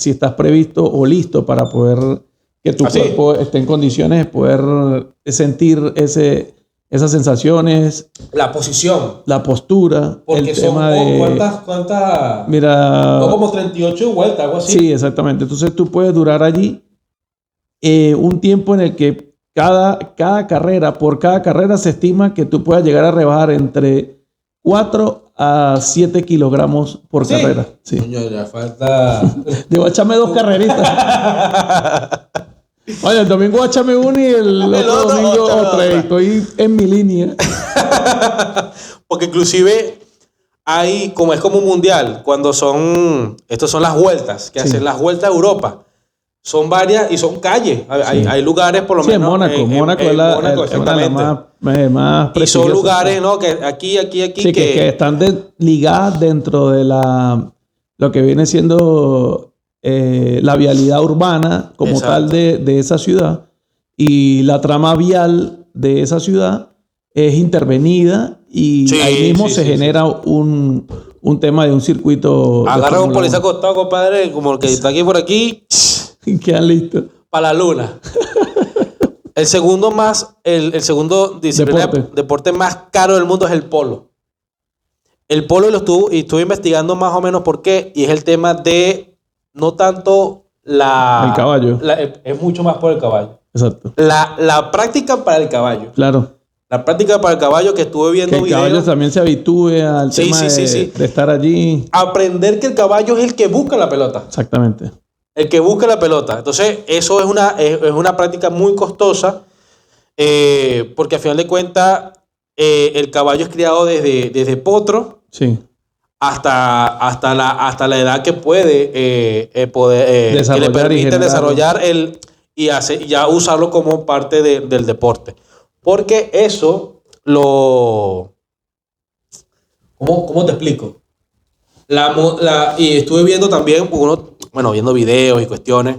estás previsto o listo para poder que tu cuerpo esté en condiciones de poder sentir esas sensaciones. La posición. La postura. Porque el tema ¿cuántas? Mira. No, como 38 vueltas, algo así. Sí, exactamente. Entonces tú puedes durar allí un tiempo en el que por cada carrera se estima que tú puedas llegar a rebajar entre 4 a 7 kilogramos por carrera. Sí. Coño, ya falta... Debo echarme 2 carreritas. Oye, el domingo voy a echarme uno y el otro domingo otra. Estoy en mi línea. Porque inclusive hay, como es como un mundial, cuando estos son las vueltas, que hacen las vueltas a Europa. Son varias y son calles. Hay lugares, por lo menos. Mónaco es la más y son lugares, ¿no? Que aquí. Sí, que están ligadas dentro de lo que viene siendo la vialidad urbana como tal de esa ciudad. Y la trama vial de esa ciudad es intervenida y ahí mismo se genera un tema de un circuito. Agarra un policía acostado, compadre, como el que está aquí por aquí. Quedan listos. Para la luna. El segundo deporte más caro del mundo es el polo. El polo estuve investigando más o menos por qué, y es el tema de no tanto el caballo. Es mucho más por el caballo. Exacto. La práctica para el caballo. Claro. La práctica para el caballo, que estuve viendo videos. Que el caballo también se habitúe al tema de estar allí. Aprender que el caballo es el que busca la pelota. Exactamente. El que busca la pelota. Entonces, eso es una práctica muy costosa, porque al final de cuentas, el caballo es criado desde potro hasta la edad que puede que le permite desarrollar y ya usarlo como parte del deporte. Porque eso ¿Cómo te explico? Y estuve viendo también, viendo videos y cuestiones.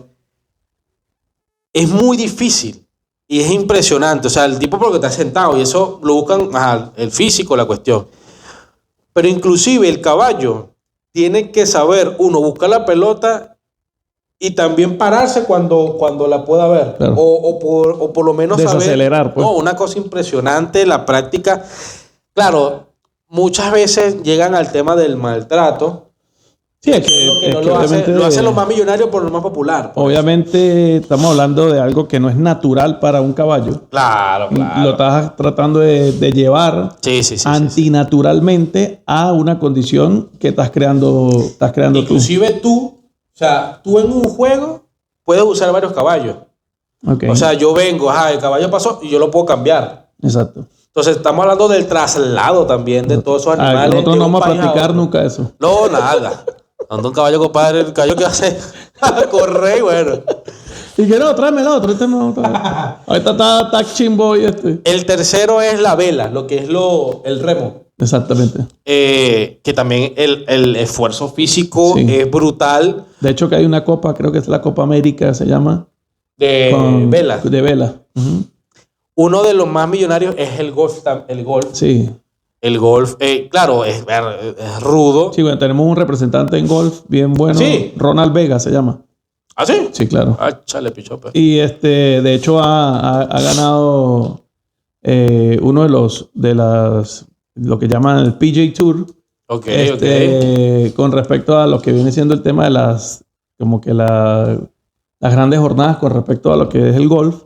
Es muy difícil y es impresionante. O sea, el tipo porque está sentado y eso lo buscan, el físico, la cuestión. Pero inclusive el caballo tiene que saber, buscar la pelota y también pararse cuando la pueda ver. Claro. O por lo menos desacelerar, saber. Pues. No, una cosa impresionante, la práctica. Claro, muchas veces llegan al tema del maltrato. Sí, es que lo hacen los más millonarios por lo más popular. Obviamente estamos hablando de algo que no es natural para un caballo. Claro. Lo estás tratando de llevar antinaturalmente a una condición que estás creando Inclusive tú en un juego puedes usar varios caballos. Okay. O sea, yo vengo, el caballo pasó y yo lo puedo cambiar. Exacto. Entonces estamos hablando del traslado también de todos esos animales. Nosotros no vamos a practicar nunca eso. No, nada. Ando un caballo, compadre, el caballo que hace correr y bueno. Y que no, tráeme el otro. Ahorita está chimbo y El tercero es la vela, lo que es el remo. Exactamente. Que también el esfuerzo físico es brutal. De hecho que hay una copa, creo que es la Copa América, se llama. De vela. De vela. Uh-huh. Uno de los más millonarios es el golf. Sí. El golf, claro, es rudo. Sí, bueno, tenemos un representante en golf bien bueno. Sí. Ronald Vega se llama. ¿Ah, sí? Sí, claro. Chale, pichope. Y de hecho ha ganado uno de lo que llaman el PGA Tour. Ok. Con respecto a lo que viene siendo el tema de las grandes jornadas con respecto a lo que es el golf.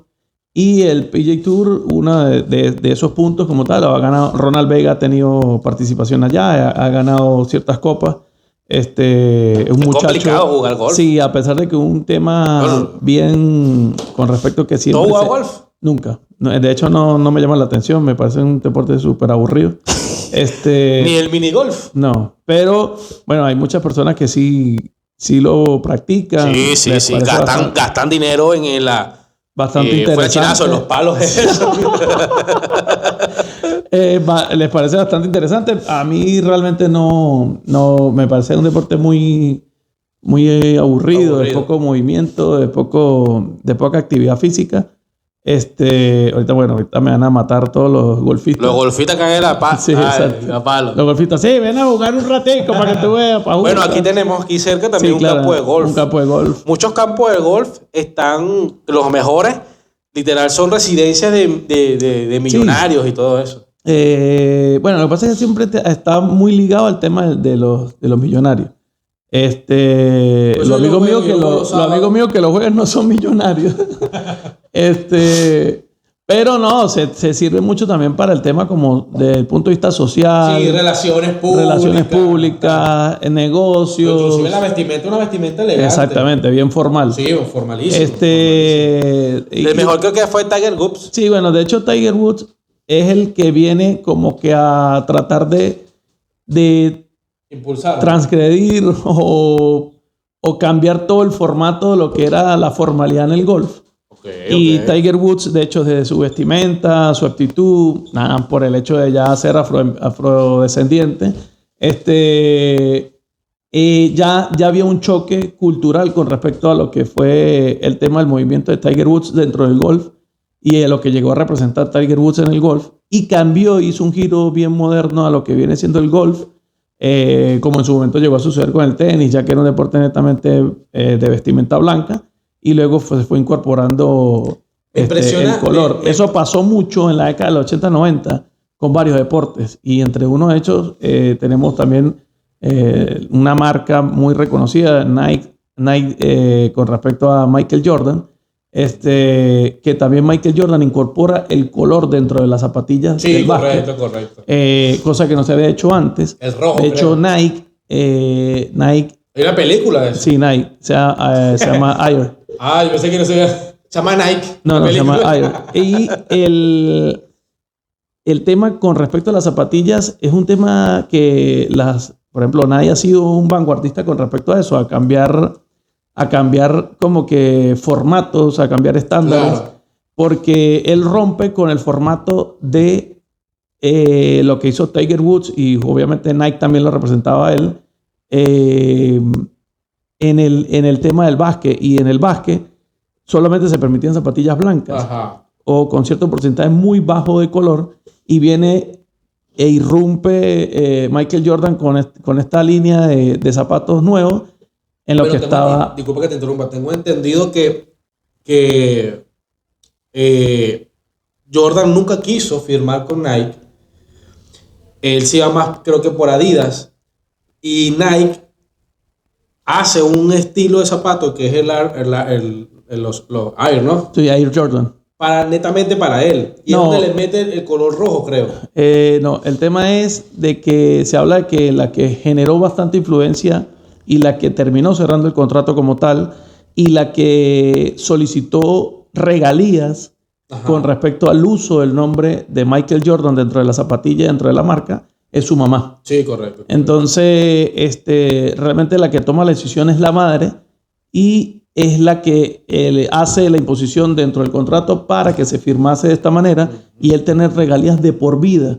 Y el PGA Tour, uno de esos puntos como tal, lo ha ganado. Ronald Vega ha tenido participación allá, ha ganado ciertas copas. Es un muchacho. Complicado jugar golf. Sí, a pesar de que un tema bien con respecto a que siempre. ¿Tú jugado golf? Nunca. De hecho, no me llama la atención. Me parece un deporte súper aburrido. Ni el minigolf. No. Pero, bueno, hay muchas personas que sí lo practican. Sí. Gastan dinero en la. Bastante interesante. Fue chinazo en los palos. Les parece bastante interesante. A mí realmente no me parece un deporte muy aburrido, de poco movimiento, de poca actividad física. Ahorita me van a matar todos los golfistas. Los golfistas caen en la palo. Los golfistas, sí, ven a jugar un ratico para que tú veas. Bueno, aquí tenemos cerca también campo de golf. Un campo de golf. Muchos campos de golf están, los mejores, literal, son residencias de millonarios y todo eso. Bueno, lo que pasa es que siempre está muy ligado al tema de los millonarios. Los amigos míos que los juegan no son millonarios. Pero no, se sirve mucho también para el tema como desde el punto de vista social. Sí, relaciones públicas, negocios. Inclusive la vestimenta, una vestimenta elegante. Exactamente, bien formal. Sí, formalísimo. El mejor creo que fue Tiger Woods. Sí, bueno, de hecho Tiger Woods es el que viene como que a tratar de impulsar, transgredir o cambiar todo el formato de lo que era la formalidad en el golf. Y Tiger Woods, de hecho, desde su vestimenta, su actitud, por el hecho de ya ser afrodescendiente, ya había un choque cultural con respecto a lo que fue el tema del movimiento de Tiger Woods dentro del golf y lo que llegó a representar Tiger Woods en el golf. Y hizo un giro bien moderno a lo que viene siendo el golf, como en su momento llegó a suceder con el tenis, ya que era un deporte netamente de vestimenta blanca. Y luego se fue incorporando el color. Eso pasó mucho en la década de los 80-90 con varios deportes. Y entre uno de ellos tenemos también una marca muy reconocida, Nike con respecto a Michael Jordan. Que también Michael Jordan incorpora el color dentro de las zapatillas del básquet. Correcto. Cosa que no se había hecho antes. El rojo, de hecho, Nike... ¿Hay una película de eso? Sí, Nike. Se llama Air. Yo pensé que no se llama Nike. No, se llama Air. Y el tema con respecto a las zapatillas es un tema que por ejemplo, Nike ha sido un vanguardista con respecto a eso, a cambiar como que formatos, a cambiar estándares, claro. Porque él rompe con el formato de lo que hizo Tiger Woods, y obviamente Nike también lo representaba a él, en el tema del básquet. Y en el básquet solamente se permitían zapatillas blancas. Ajá. O con cierto porcentaje muy bajo de color, y viene e irrumpe Michael Jordan con esta línea de zapatos nuevos en lo que estaba... Disculpa que te interrumpa. Tengo entendido que Jordan nunca quiso firmar con Nike. Él se iba más, creo que por Adidas. Y Nike hace un estilo de zapato que es los Air, ¿no? Sí, Air Jordan. Netamente para él. Y no, es donde le mete el color rojo, creo. No, el tema es de que se habla de que la que generó bastante influencia y la que terminó cerrando el contrato como tal y la que solicitó regalías con respecto al uso del nombre de Michael Jordan dentro de la zapatilla, dentro de la marca, es su mamá. Sí, correcto. Entonces, realmente la que toma la decisión es la madre y es la que hace la imposición dentro del contrato para que se firmase de esta manera y él tener regalías de por vida,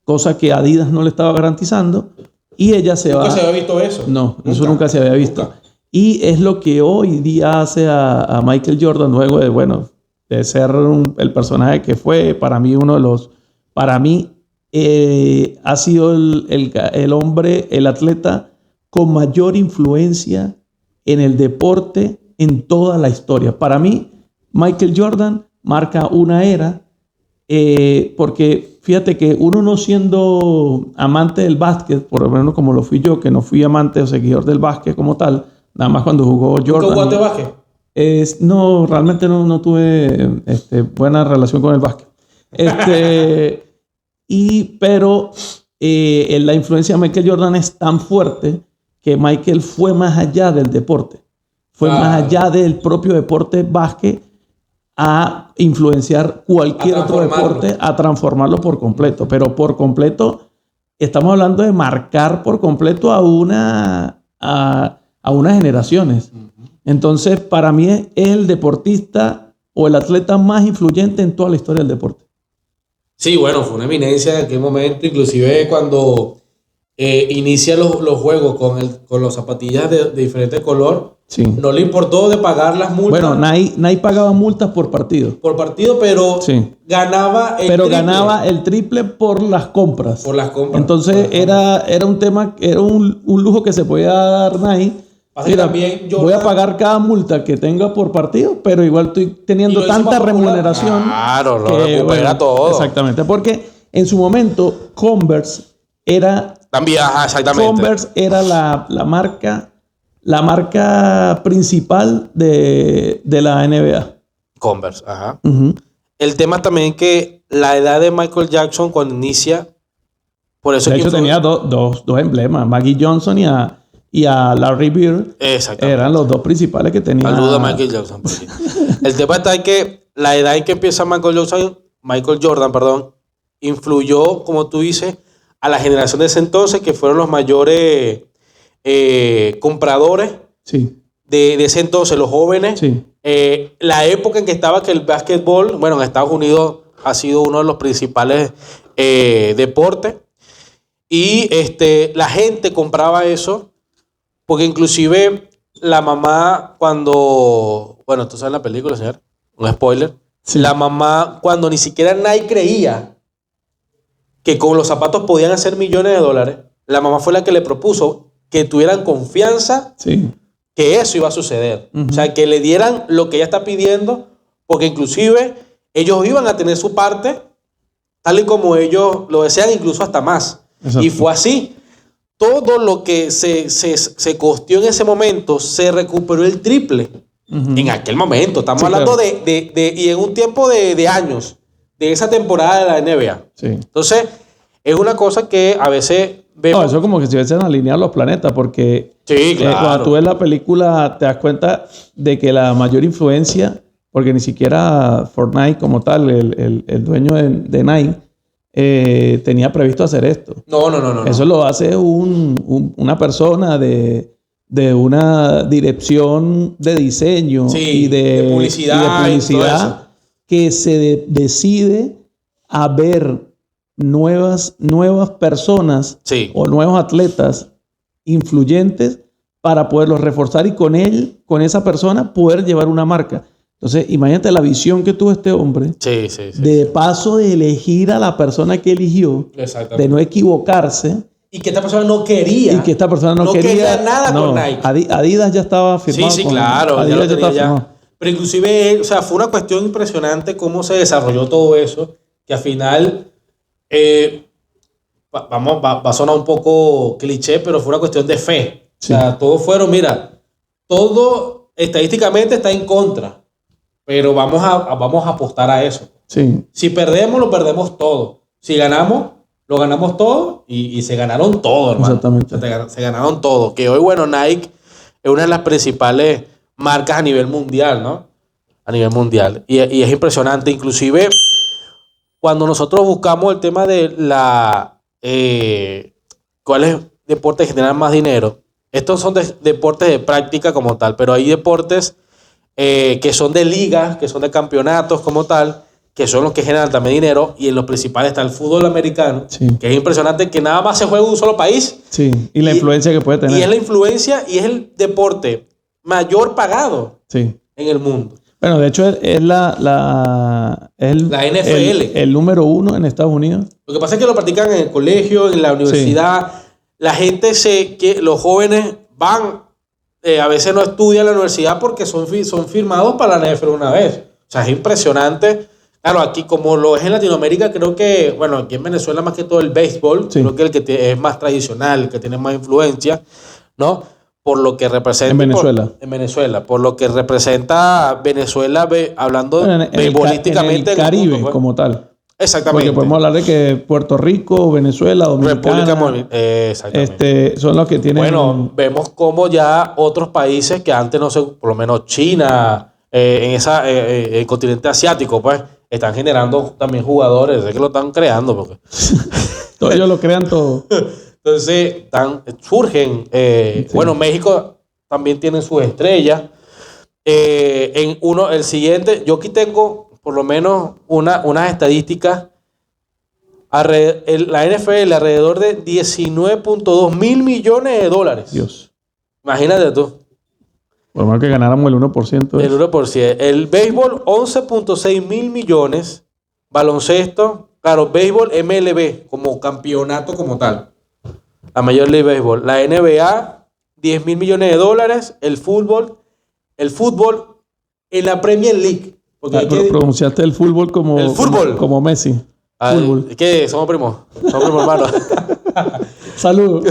cosa que Adidas no le estaba garantizando, y ella se va... ¿Nunca se había visto eso? No, eso nunca se había visto. Nunca. Y es lo que hoy día hace a Michael Jordan, luego de ser el personaje que fue, para mí uno de los... Para mí ha sido el hombre, el atleta con mayor influencia en el deporte en toda la historia. Para mí, Michael Jordan marca una era, porque fíjate que uno no siendo amante del básquet, por lo menos como lo fui yo, que no fui amante o seguidor del básquet como tal, nada más cuando jugó Jordan. ¿Tú jugaste básquet? No, realmente no tuve buena relación con el básquet. Pero la influencia de Michael Jordan es tan fuerte que Michael fue más allá del deporte. Fue más allá del propio deporte básquet a influenciar cualquier otro deporte, a transformarlo por completo. Pero por completo, estamos hablando de marcar por completo a unas generaciones. Entonces, para mí es el deportista o el atleta más influyente en toda la historia del deporte. Sí, bueno, fue una eminencia en aquel momento, inclusive cuando inicia los juegos con las zapatillas de diferente color. Sí. No le importó de pagar las multas. Bueno, Nike pagaba multas por partido. Por partido, pero sí. Ganaba el triple por las compras. Por las compras. Entonces era un tema, era un lujo que se podía dar Nike. Mira, también voy a pagar cada multa que tenga por partido, pero igual estoy teniendo tanta remuneración. Claro, lo recupera todo. Exactamente, porque en su momento Converse era... También, exactamente. Converse era la marca principal de la NBA. Converse, ajá. El tema también que la edad de Michael Jackson cuando inicia, por eso de hecho tenía dos emblemas, Maggie Johnson y a Larry Bird. Eran los dos principales que tenía. Saluda a Michael Jackson. El tema está en que la edad en que empieza Michael Jordan, influyó, como tú dices, a la generación de ese entonces, que fueron los mayores compradores de ese entonces, los jóvenes. Sí. La época en que estaba que el básquetbol, bueno, en Estados Unidos ha sido uno de los principales deportes. Y la gente compraba eso, porque inclusive la mamá cuando... Bueno, tú sabes la película, señor, un spoiler. Sí. La mamá cuando ni siquiera nadie creía que con los zapatos podían hacer millones de dólares, la mamá fue la que le propuso que tuvieran confianza que eso iba a suceder. O sea, que le dieran lo que ella está pidiendo, porque inclusive ellos iban a tener su parte, tal y como ellos lo desean, incluso hasta más. Exacto. Y fue así. Todo lo que se costeó en ese momento se recuperó el triple. En aquel momento. Estamos hablando claro. Y en un tiempo de años, de esa temporada de la NBA. Sí. Entonces, es una cosa que a veces vemos... No, eso es como que si hubiesen alineado los planetas, porque claro. Cuando tú ves la película te das cuenta de que la mayor influencia, porque ni siquiera Fortnite como tal, el dueño de Nike, tenía previsto hacer esto. No. Eso lo hace una persona de una dirección de diseño y de publicidad que se decide a ver nuevas personas o nuevos atletas influyentes para poderlos reforzar y con esa persona, poder llevar una marca. Entonces, imagínate la visión que tuvo este hombre. De paso de elegir a la persona que eligió, de no equivocarse. Y que esta persona no quería. Y que esta persona no quería nada con Nike. Adidas ya estaba firmado. Sí, claro. Adidas ya estaba firmado. Pero inclusive, o sea, fue una cuestión impresionante cómo se desarrolló todo eso, que al final, va a sonar un poco cliché, pero fue una cuestión de fe. Sí. O sea, todos fueron, todo estadísticamente está en contra, pero vamos a apostar a eso. Sí. Si perdemos, lo perdemos todo. Si ganamos, lo ganamos todo y se ganaron todo, hermano. Exactamente. Se ganaron todo. Que hoy, Nike es una de las principales marcas a nivel mundial, ¿no? A nivel mundial. Y es impresionante. Inclusive, cuando nosotros buscamos el tema de cuáles deportes generan más dinero, estos son deportes de práctica como tal, pero hay deportes que son de ligas, que son de campeonatos como tal, que son los que generan también dinero, y en los principales está el fútbol americano, que es impresionante, que nada más se juega en un solo país. Sí, y la influencia que puede tener. Y es la influencia y es el deporte mayor pagado en el mundo. Bueno, de hecho es la NFL. El número 1 en Estados Unidos. Lo que pasa es que lo practican en el colegio, en la universidad. La gente los jóvenes van, a veces no estudian en la universidad porque son firmados para la NFL una vez. O sea, es impresionante. Claro, aquí como lo es en Latinoamérica, creo que, aquí en Venezuela más que todo el béisbol, creo que el que es más tradicional, el que tiene más influencia, ¿no? Por lo que representa... En Venezuela. Por lo que representa Venezuela, hablando beisbolísticamente. En el Caribe, mundo, como tal. Exactamente. Porque podemos hablar de que Puerto Rico, Venezuela, Dominicana... exactamente. Son los que tienen... Bueno, vemos como ya otros países que antes no sé, por lo menos China, el continente asiático, pues, están generando también jugadores. Es que lo están creando. Porque... Ellos lo crean todo. Entonces, surgen. México también tiene sus estrellas. El siguiente, yo aquí tengo por lo menos unas estadísticas. La NFL alrededor de 19.2 mil millones de dólares. Dios. Imagínate tú. Por más que ganáramos el 1%. El 1%. El béisbol, 11.6 mil millones. Baloncesto, claro, béisbol MLB como campeonato como tal. La Major League Baseball. La NBA, 10 mil millones de dólares. El fútbol en la Premier League. Pronunciaste el fútbol como Messi. ¿Qué? Somos primos hermanos. Saludos,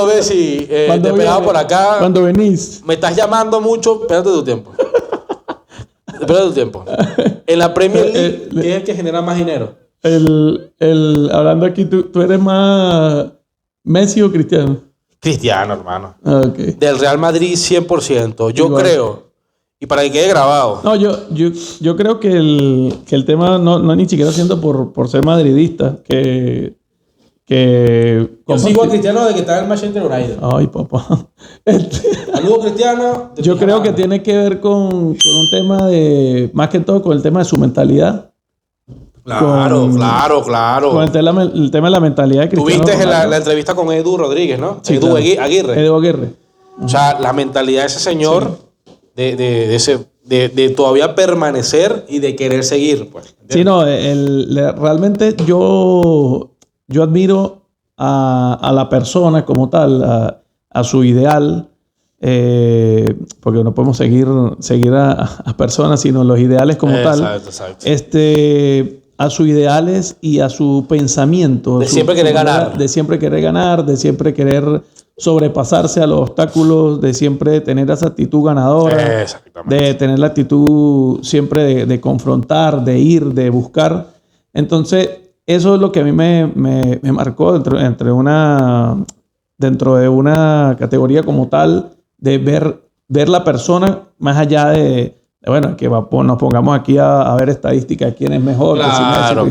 Messi. Te esperaba por acá. Cuando venís. Me estás llamando mucho. Espérate tu tiempo. En la Premier League, ¿qué es el que genera más dinero? Hablando aquí, ¿tú eres más Messi o Cristiano? Cristiano, hermano. Okay. Del Real Madrid 100%. Yo creo. Y para que quede grabado. No, yo creo que el tema no ni siquiera siendo por ser madridista, yo sigo a Cristiano desde que está en el Manchester United. Ay, papá. Saludos, Cristiano. Yo creo que tiene que ver con un tema más que todo con el tema de su mentalidad. Claro. Con el tema de la mentalidad de Cristiano. Tuviste la entrevista con Edu Rodríguez, ¿no? Sí, Edu Aguirre. Edu Aguirre. O sea, la mentalidad de ese señor, de todavía permanecer y de querer seguir, pues. Sí, no, realmente yo admiro a la persona como tal, a su ideal, porque no podemos seguir a personas, sino los ideales como tal. Exacto. A sus ideales y a su pensamiento. De siempre querer ganar. De siempre querer sobrepasarse a los obstáculos, de siempre tener esa actitud ganadora. Exactamente. De tener la actitud siempre de confrontar, de ir, de buscar. Entonces, eso es lo que a mí me marcó dentro de una categoría como tal, de ver la persona más allá de que nos pongamos aquí a ver estadísticas, quién es mejor. Claro.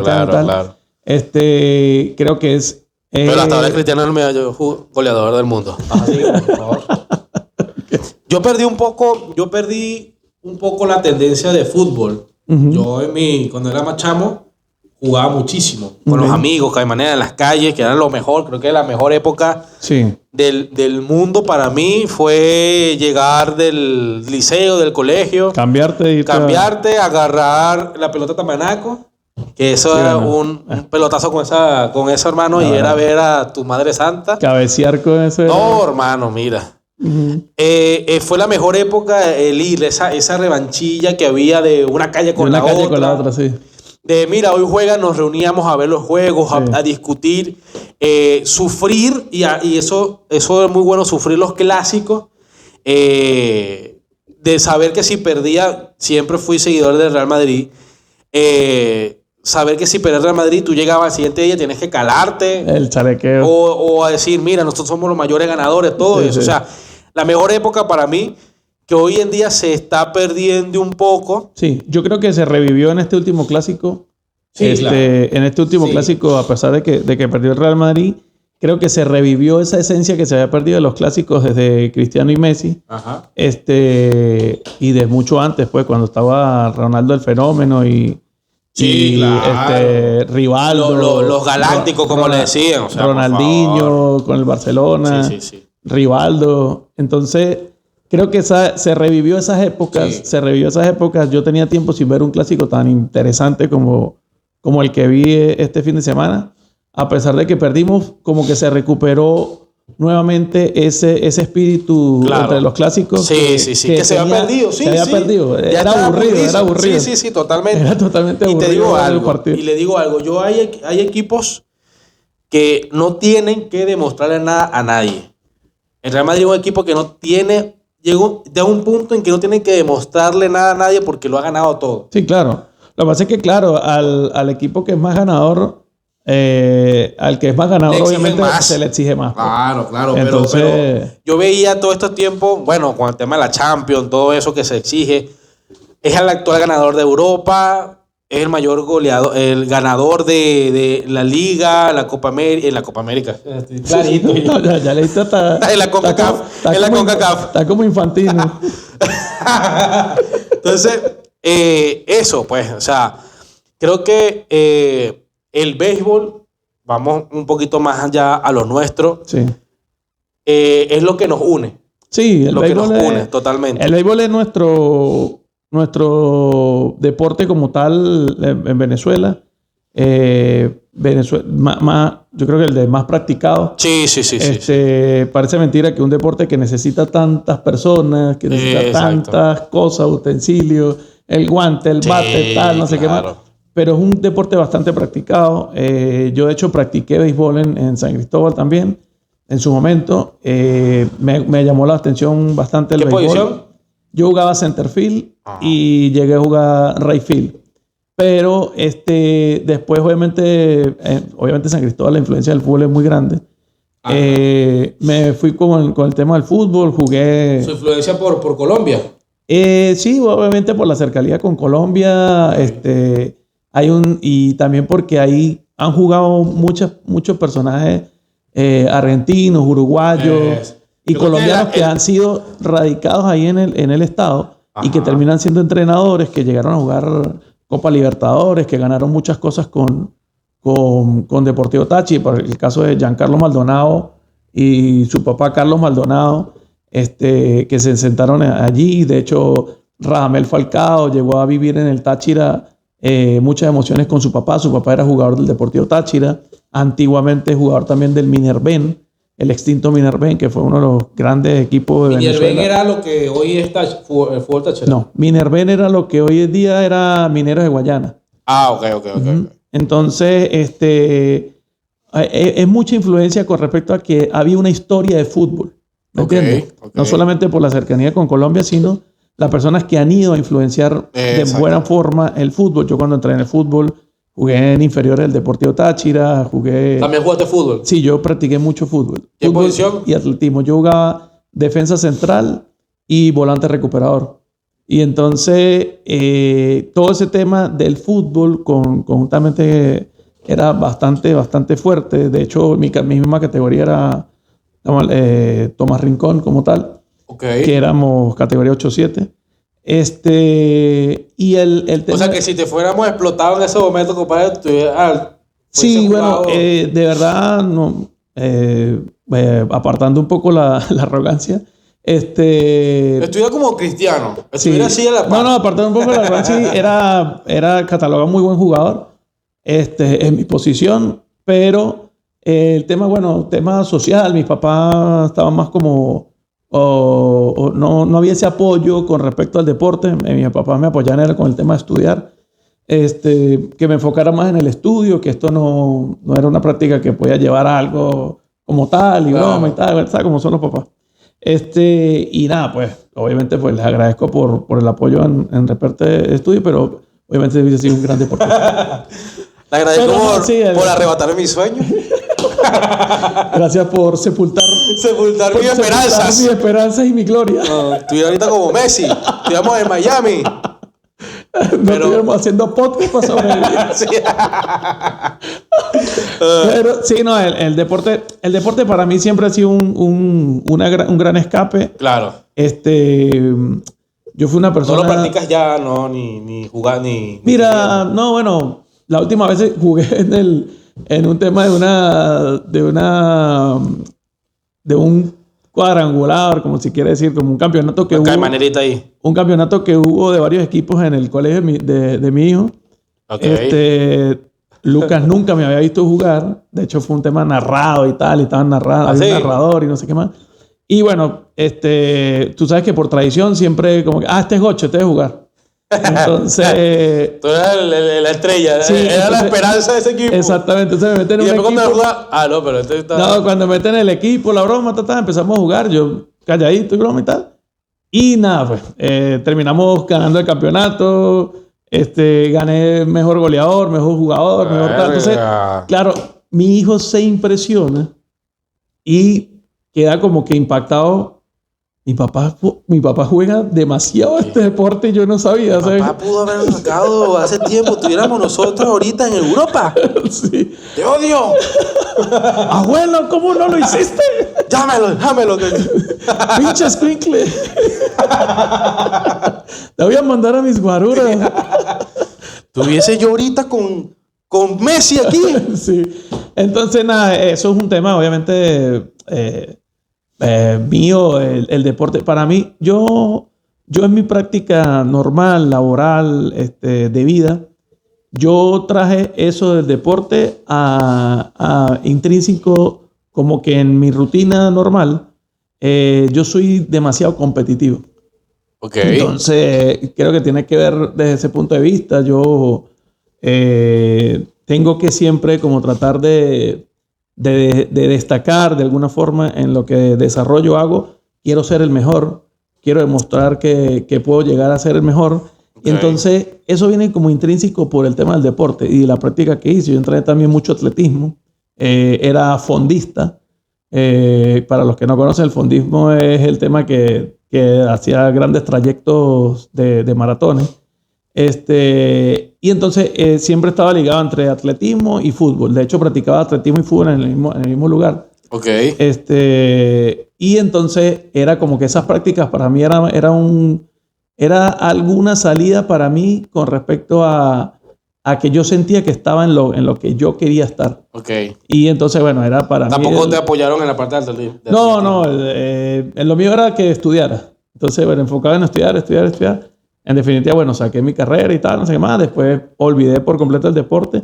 Creo que es... Pero hasta ahora Cristiano es el mejor goleador del mundo. Así, por favor. Yo perdí un poco la tendencia de fútbol. Uh-huh. Yo cuando era más chamo, jugaba muchísimo con los amigos, de manera en las calles, que era lo mejor. Creo que la mejor época del mundo para mí fue llegar del liceo, del colegio. Cambiarte, agarrar la pelota tamanaco, que eso era un pelotazo con ese hermano, y era ver a tu madre santa. Cabecear con eso. No, hermano, mira. Fue la mejor época el ir, esa revanchilla que había de una calle con la otra. Con la otra, sí. De mira, hoy juegan, nos reuníamos a ver los juegos, a discutir, sufrir, y eso es muy bueno, sufrir los clásicos, de saber que si perdía, siempre fui seguidor del Real Madrid, saber que si perdía el Real Madrid, tú llegabas al siguiente día, tienes que calarte. El chalequeo. O a decir, mira, nosotros somos los mayores ganadores, todo eso. Sí. O sea, la mejor época para mí, que hoy en día se está perdiendo un poco. Sí, yo creo que se revivió en este último clásico. Sí, claro. En este último clásico, a pesar de que perdió el Real Madrid, creo que se revivió esa esencia que se había perdido de los clásicos desde Cristiano y Messi. Ajá. Y de mucho antes, pues, cuando estaba Ronaldo el Fenómeno y claro. Rivaldo. Los galácticos, como le decían. O sea, Ronaldinho con el Barcelona. Sí. Rivaldo. Entonces, creo que se revivió esas épocas. Sí. Yo tenía tiempo sin ver un clásico tan interesante como el que vi este fin de semana. A pesar de que perdimos, como que se recuperó nuevamente ese espíritu entre los clásicos. Que se había perdido. Era aburrido. Sí, totalmente. Era totalmente aburrido. Y le digo algo. Hay equipos que no tienen que demostrarle nada a nadie. El Real Madrid es un equipo que no tiene... Llegó a un punto en que no tienen que demostrarle nada a nadie porque lo ha ganado todo. Sí, claro. Lo que pasa es que, claro, al equipo que es más ganador... al que es más ganador obviamente se le exige más. Claro. Entonces, pero yo veía todo este tiempo, bueno, con el tema de la Champions, todo eso que se exige, es el actual ganador de Europa, es el mayor goleador, el ganador de la Liga, la Copa América. Clarito. Ya leíste hasta en la CONCACAF. Está como infantil. Entonces, eso, pues, o sea, creo que el béisbol, vamos un poquito más allá a lo nuestro, es lo que nos une. Sí, el béisbol nos une totalmente. El béisbol es nuestro deporte como tal en Venezuela. Yo creo que el de más practicado. Sí. Parece mentira que un deporte que necesita tantas personas, que necesita tantas cosas, utensilios, el guante, el bate, no sé qué más. Pero es un deporte bastante practicado. Yo, de hecho, practiqué béisbol en San Cristóbal también, en su momento. Me llamó la atención bastante el béisbol. ¿Qué posición? Yo jugaba centerfield y llegué a jugar right field. Pero después, obviamente San Cristóbal, la influencia del fútbol es muy grande. Me fui con el tema del fútbol, jugué... ¿Su influencia por Colombia? Sí, obviamente por la cercanía con Colombia. Y también porque ahí han jugado muchos personajes argentinos, uruguayos y colombianos que han sido radicados ahí en el estado. Ajá. Y que terminan siendo entrenadores, que llegaron a jugar Copa Libertadores, que ganaron muchas cosas con Deportivo Táchira. Por el caso de Giancarlo Maldonado y su papá Carlos Maldonado, que se sentaron allí. De hecho, Radamel Falcao llegó a vivir en el Táchira muchas emociones con su papá. Su papá era jugador del Deportivo Táchira, antiguamente jugador también del Minerven, el extinto Minerven, que fue uno de los grandes equipos de Venezuela. ¿Minerven era lo que hoy es el fútbol táchira? No, Minerven era lo que hoy en día era Mineros de Guayana. Ok. Entonces, es mucha influencia con respecto a que había una historia de fútbol, ¿me entiendes? Okay. No solamente por la cercanía con Colombia, sino las personas que han ido a influenciar de buena forma el fútbol. Yo cuando entré en el fútbol jugué en inferiores del Deportivo Táchira, ¿También jugaste fútbol? Sí, yo practiqué mucho fútbol. ¿Qué posición? Y atletismo. Yo jugaba defensa central y volante recuperador. Y entonces todo ese tema del fútbol conjuntamente era bastante fuerte. De hecho, mi misma categoría era Tomás Rincón como tal. Que éramos categoría 8-7. Y el tema... O sea, que si te fuéramos explotado en ese momento, compadre, sí, bueno, de verdad, no, apartando un poco la arrogancia, estudia como cristiano. Estuviera así a la par. No, apartando un poco la arrogancia, era catalogado muy buen jugador, en mi posición, pero el tema, bueno, tema social, mis papás estaban más como... no había ese apoyo con respecto al deporte. Mis papás me apoyaban con el tema de estudiar. Que me enfocara más en el estudio, que esto no era una práctica que podía llevar a algo como tal, y broma y tal, ¿sabes? Como son los papás. Y nada, pues, obviamente, pues les agradezco por el apoyo en respecto de estudio, pero obviamente hubiese sido un gran deportista. Le agradezco por arrebatar mi sueño. Gracias por sepultar mis esperanzas. Mis esperanzas y mi gloria. No, estoy ahorita como Messi. Estuviéramos en Miami. No estuviéramos haciendo podcast para sobrevivir. Sí. Pero sí, no, el deporte para mí siempre ha sido un gran escape. Claro. Yo fui una persona... ¿No lo practicas ya, no? Ni jugar, ni... Mira, no, bueno, la última vez jugué en un tema de un cuadrangular, como si quiere decir, como un campeonato que hubo. Manerita ahí. Un campeonato que hubo de varios equipos en el colegio de mi hijo. Okay. Lucas nunca me había visto jugar. De hecho, fue un tema narrado y tal, y estaban narrando, había un narrador y no sé qué más. Y bueno, tú sabes que por tradición siempre como que, este es Gocho, este es jugar. Entonces... Tú eras la estrella, sí, era la esperanza de ese equipo. Exactamente, entonces me meten en un equipo. Y después cuando juega... no, pero este está... No, cuando me meten en el equipo, la broma, empezamos a jugar, yo calladito y broma y tal. Y nada, pues, terminamos ganando el campeonato, gané mejor goleador, mejor jugador, mejor tal. Entonces, claro, mi hijo se impresiona y queda como que impactado. Mi papá juega demasiado este deporte y yo no sabía. Mi papá pudo haber sacado hace tiempo. Tuviéramos nosotros ahorita en Europa. Sí. ¡Te odio! Abuelo, ¿cómo no lo hiciste? Dámelo. Pinche escuincle. Te voy a mandar a mis guaruras. Tuviese yo ahorita con Messi aquí. Sí. Entonces, nada, eso es un tema, obviamente... mío, el deporte. Para mí, yo en mi práctica normal, laboral, de vida, yo traje eso del deporte a intrínseco, como que en mi rutina normal, yo soy demasiado competitivo. Okay. Entonces, creo que tiene que ver desde ese punto de vista. Yo tengo que siempre como tratar de destacar de alguna forma en lo que desarrollo hago. Quiero ser el mejor, quiero demostrar que puedo llegar a ser el mejor. Okay. Y entonces eso viene como intrínseco por el tema del deporte y la práctica que hice. Yo entrené también mucho atletismo, era fondista. Para los que no conocen, el fondismo es el tema que hacía grandes trayectos de maratones. Y entonces siempre estaba ligado entre atletismo y fútbol. De hecho, practicaba atletismo y fútbol en el mismo lugar. Ok. Y entonces era como que esas prácticas para mí era alguna salida para mí con respecto a que yo sentía que estaba en lo que yo quería estar. Ok. Y entonces, bueno, era para ¿Tampoco mí... ¿Tampoco te apoyaron en la parte del atletismo? No, en lo mío era que estudiara. Entonces, bueno, enfocado en estudiar. En definitiva, bueno, saqué mi carrera y tal, no sé qué más. Después olvidé por completo el deporte.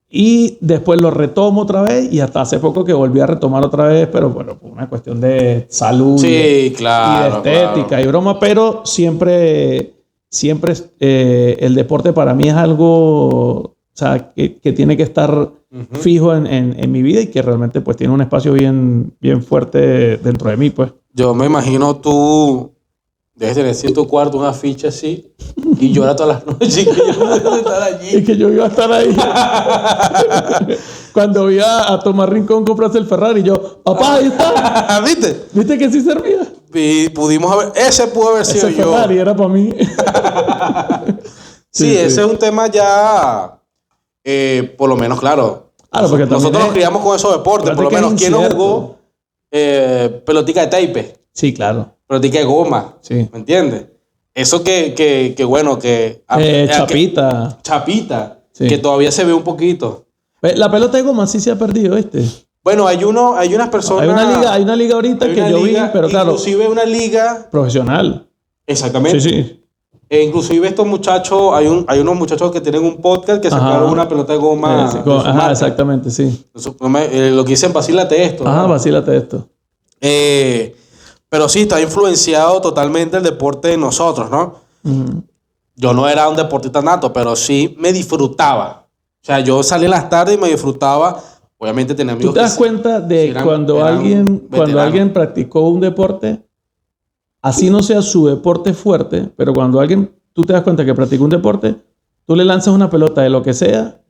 Y después lo retomo otra vez. Y hasta hace poco que volví a retomar otra vez. Pero bueno, por una cuestión de salud. Sí, claro. Y de estética y broma. Pero siempre el deporte para mí es algo... O sea, que tiene que estar fijo en mi vida. Y que realmente pues tiene un espacio bien fuerte dentro de mí, pues. Yo me imagino tú... Debes tener en tu cuarto una ficha así y llora todas las noches y que yo no debo estar allí. Y que yo iba a estar ahí. Cuando vi a Tomás Rincón comprarse el Ferrari, yo, papá, ahí está. ¿Viste? ¿Viste que sí servía? Y pudimos haber... Ese pudo haber sido yo. Ese Ferrari era para mí. sí, ese es un tema ya... por lo menos, claro. Porque nosotros nos criamos con esos deportes. Por lo menos, ¿quién no jugó pelotica de taipe? Sí, claro. Pelotica de goma. Sí. ¿Me entiendes? eso que bueno, que... Chapita. Chapita, sí. Que todavía se ve un poquito. La pelota de goma sí se ha perdido, Bueno, hay unas personas... Hay una liga ahorita que yo vi, pero claro... Inclusive una liga... Profesional. Exactamente. Sí. Inclusive estos muchachos, hay unos muchachos que tienen un podcast que sacaron una pelota de goma. Exactamente, sí. Lo que dicen, vacílate esto. Ajá, ¿no? Vacílate esto. Pero sí, está influenciado totalmente el deporte de nosotros, ¿no? Uh-huh. Yo no era un deportista nato, pero sí me disfrutaba. O sea, yo salía en las tardes y me disfrutaba. Obviamente tenía amigos. ¿Tú te das cuenta de cuando alguien practicó un deporte, así no sea su deporte fuerte, pero cuando tú te das cuenta que practicó un deporte, tú le lanzas una pelota de lo que sea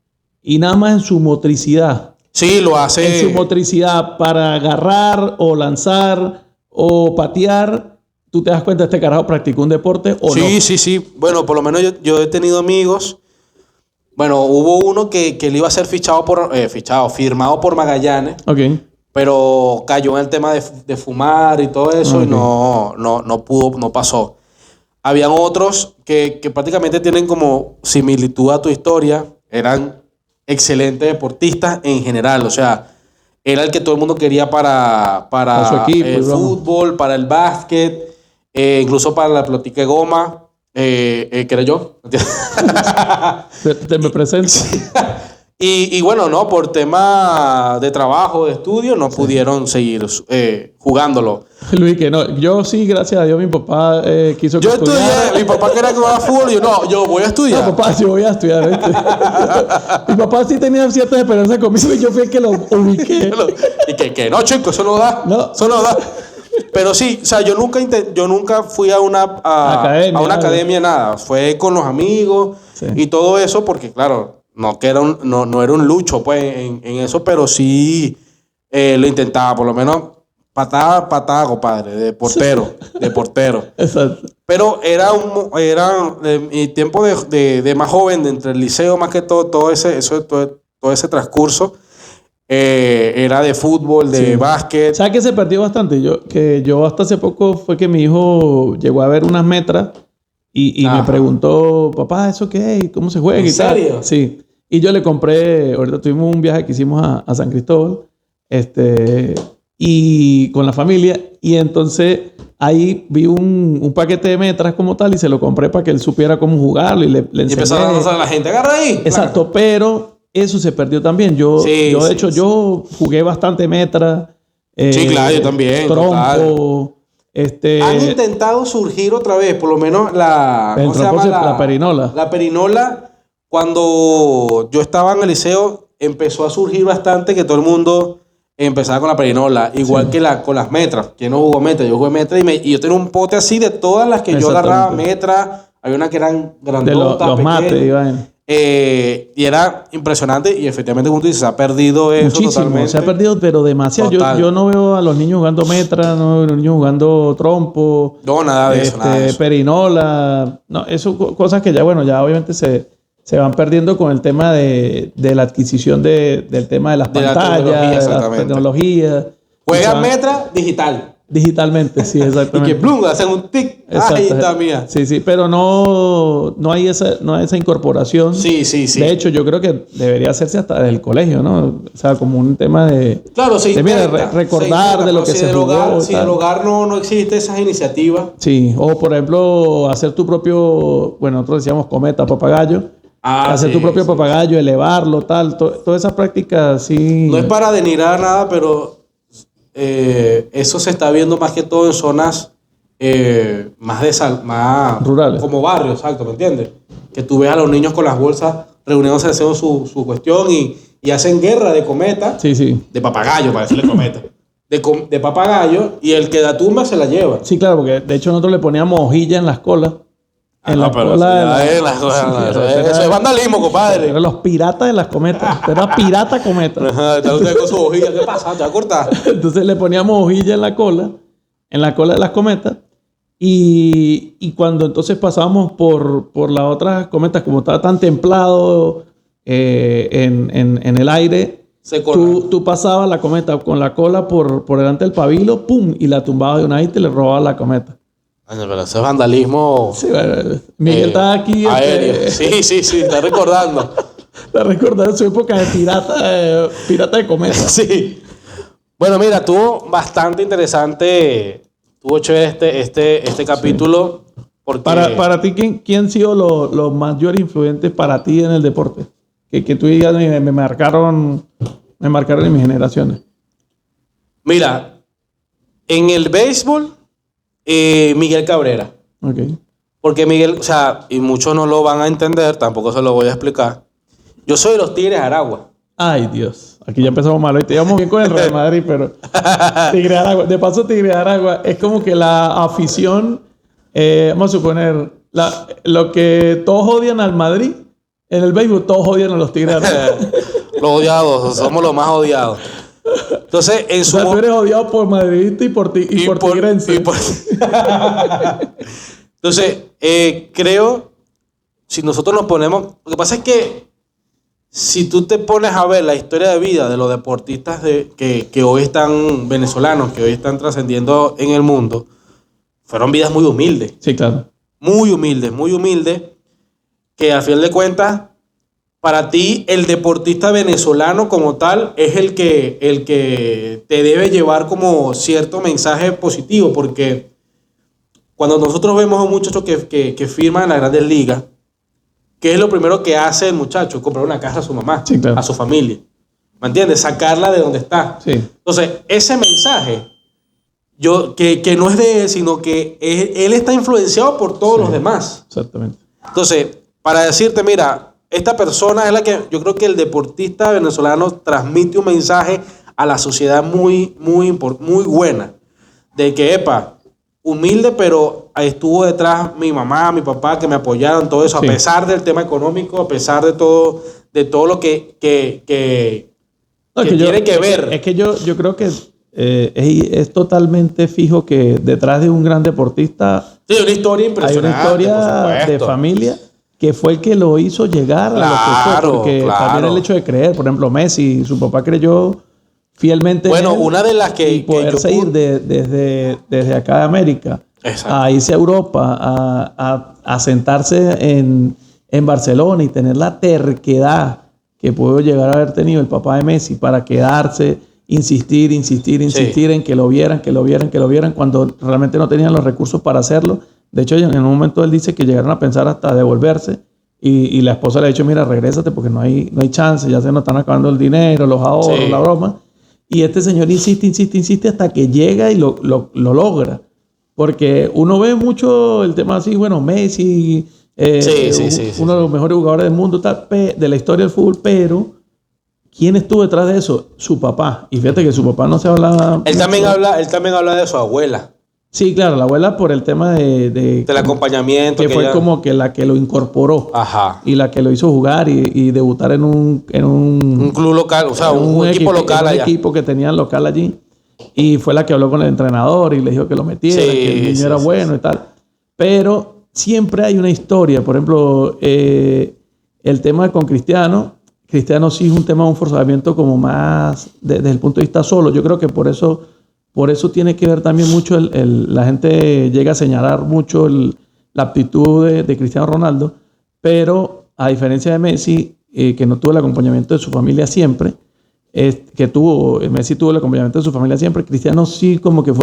y nada más en su motricidad. Sí, lo hace. En su motricidad para agarrar o lanzar o patear, tú te das cuenta este carajo practicó un deporte o no. Sí. Bueno, por lo menos yo he tenido amigos. Bueno, hubo uno que él iba a ser firmado por Magallanes. Ok. Pero cayó en el tema de fumar y todo eso. Okay. Y no pasó. Habían otros que prácticamente tienen como similitud a tu historia. Eran excelentes deportistas en general. O sea, era el que todo el mundo quería para su equipo, el fútbol, para el básquet, incluso para la pelotica de goma. Que era yo. Te me presento. Y bueno, no, por tema de trabajo, de estudio, no pudieron seguir jugándolo. Luis, que no, yo sí, gracias a Dios, mi papá quiso que estudié, mi papá quería que jugara fútbol y yo voy a estudiar. No, papá, sí voy a estudiar. Mi papá sí tenía ciertas esperanzas conmigo y yo fui el que lo ubiqué. Y que no, chico, eso no da. Eso no da. Pero sí, o sea, yo nunca fui a una academia, nada. Fue con los amigos y todo eso, porque claro, no era un lucho pues en eso, pero sí lo intentaba, por lo menos patada, compadre, de portero. Exacto. Pero era mi tiempo de más joven, de entre el liceo más que todo ese transcurso. Era de fútbol, de básquet. ¿Sabes que se perdió bastante? Yo hasta hace poco fue que mi hijo llegó a ver unas metras y me preguntó, papá, ¿eso qué es? ¿Cómo se juega? ¿En serio? Sí. Y yo le compré, ahorita tuvimos un viaje que hicimos a San Cristóbal, y con la familia, y entonces ahí vi un paquete de metras como tal y se lo compré para que él supiera cómo jugarlo y le enseñé. Y empezaron a la gente, agarra ahí. Exacto, pero eso se perdió también. Yo jugué bastante metra. Sí, claro, yo también. Trompo. Han intentado surgir otra vez, por lo menos la perinola. La perinola, cuando yo estaba en el liceo, empezó a surgir bastante que todo el mundo empezaba con la perinola. Igual que con las metras. ¿Quién no jugó metra? Yo jugué metra y yo tenía un pote así de todas las que yo agarraba metra. Había una que eran grandotas, los mates, Iván. Y era impresionante y efectivamente, como tú dices, se ha perdido eso. Muchísimo, totalmente. Se ha perdido, pero demasiado. Yo no veo a los niños jugando metra, no veo a los niños jugando trompo. No, nada de eso. Perinola. No, eso cosas que ya obviamente se van perdiendo con el tema de la adquisición del tema de las pantallas, de las tecnologías. Juegan metra digital. Digitalmente, sí, exactamente. Y que plum, hacen un tic. Ahí está mía. Sí, pero no hay esa incorporación. Sí. De hecho, yo creo que debería hacerse hasta desde el colegio, ¿no? O sea, como un tema de... Claro, sí. Recordar de lo que se jugó. Si en el hogar no existe esas iniciativas. Sí, o por ejemplo, hacer tu propio... Bueno, nosotros decíamos cometa, papagayo. Hacer tu propio papagayo, elevarlo, tal. Todas esas prácticas, sí... No es para denigrar nada, pero... eso se está viendo más que todo en zonas más rurales, como barrios, exacto, ¿me entiendes? Que tú ves a los niños con las bolsas reuniéndose haciendo su cuestión y hacen guerra de cometa, de papagayo, para decirle cometa, de papagayo, y el que da tumba se la lleva. Sí, claro, porque de hecho nosotros le poníamos hojilla en las colas. Eso es vandalismo, compadre. Eran los piratas de las cometas. Era pirata cometa. Está usted con su hojilla. ¿Qué pasa? ¿Te va a cortar? Entonces le poníamos hojilla en la cola de las cometas. Y cuando entonces pasábamos por las otras cometas, como estaba tan templado en el aire, tú pasabas la cometa con la cola por delante del pabilo, ¡pum! Y la tumbabas de una vez y te le robabas la cometa. Pero eso es vandalismo. Sí, bueno, Miguel está aquí. Aéreo. Sí, está recordando. Está recordando su época de pirata de cometa. Sí. Bueno, mira, estuvo bastante interesante. Estuvo chévere este capítulo. Porque... Para ti, ¿quién han sido los mayores influyentes para ti en el deporte? Que tú digas, me marcaron en mis generaciones. Mira, en el béisbol, Miguel Cabrera. Okay. Porque Miguel, o sea, y muchos no lo van a entender, tampoco se lo voy a explicar. Yo soy de los Tigres de Aragua. Ay, Dios. Aquí ya empezamos mal. Hoy te íbamos bien con el Real Madrid, pero Tigres de Aragua. De paso, Tigres de Aragua es como que la afición, vamos a suponer, lo que todos odian al Madrid, en el béisbol todos odian a los Tigres de Aragua. Los odiados, somos los más odiados. Entonces, en su... O sea, tú eres odiado por madridista y por tigrense. Entonces, creo, si nosotros nos ponemos... Lo que pasa es que si tú te pones a ver la historia de vida de los deportistas que hoy están venezolanos, que hoy están trascendiendo en el mundo, fueron vidas muy humildes. Sí, claro. Muy humildes, que al final de cuentas, para ti, el deportista venezolano como tal es el que te debe llevar como cierto mensaje positivo, porque cuando nosotros vemos a un muchacho que firma en las Grandes Ligas, ¿qué es lo primero que hace el muchacho? Comprar una casa a su mamá, sí, claro, a su familia. ¿Me entiendes? Sacarla de donde está. Sí. Entonces, ese mensaje, que no es de él, sino que él está influenciado por todos los demás. Exactamente. Entonces, para decirte, mira, esta persona es la que yo creo que el deportista venezolano transmite un mensaje a la sociedad muy buena. De que, humilde, pero ahí estuvo detrás mi mamá, mi papá, que me apoyaron, todo eso, sí, a pesar del tema económico, a pesar de todo lo que tiene que ver. Es que yo creo que es totalmente fijo que detrás de un gran deportista sí, una historia impresionante, hay una historia de familia que fue el que lo hizo llegar a lo que fue, porque también el hecho de creer, por ejemplo, Messi, su papá creyó fielmente en él, una de las que poderse ir desde acá de América, exacto, a irse a Europa, a sentarse en Barcelona y tener la terquedad que pudo llegar a haber tenido el papá de Messi para quedarse, insistir sí, en que lo vieran, cuando realmente no tenían los recursos para hacerlo. De hecho, en un momento él dice que llegaron a pensar hasta devolverse y la esposa le ha dicho, mira, regrésate porque no hay chance, ya se nos están acabando el dinero, los ahorros, sí, la broma. Y este señor insiste hasta que llega y lo logra. Porque uno ve mucho el tema así, bueno, Messi, uno de los mejores jugadores del mundo, de la historia del fútbol, pero ¿quién estuvo detrás de eso? Su papá. Y fíjate que su papá no se hablaba... Él también habla de su abuela. Sí, claro, la abuela por el tema del acompañamiento. Que fue como que la que lo incorporó. Ajá. Y la que lo hizo jugar y debutar en un club local, o sea, un equipo local allá. Un equipo que tenían local allí. Y fue la que habló con el entrenador y le dijo que lo metiera, que el niño era bueno y tal. Pero siempre hay una historia. Por ejemplo, el tema con Cristiano sí es un tema de un forzamiento como más desde el punto de vista solo. Yo creo que por eso tiene que ver también mucho la gente llega a señalar mucho la aptitud de Cristiano Ronaldo, pero a diferencia de Messi, que no tuvo el acompañamiento de su familia siempre, Messi tuvo el acompañamiento de su familia siempre, Cristiano sí como que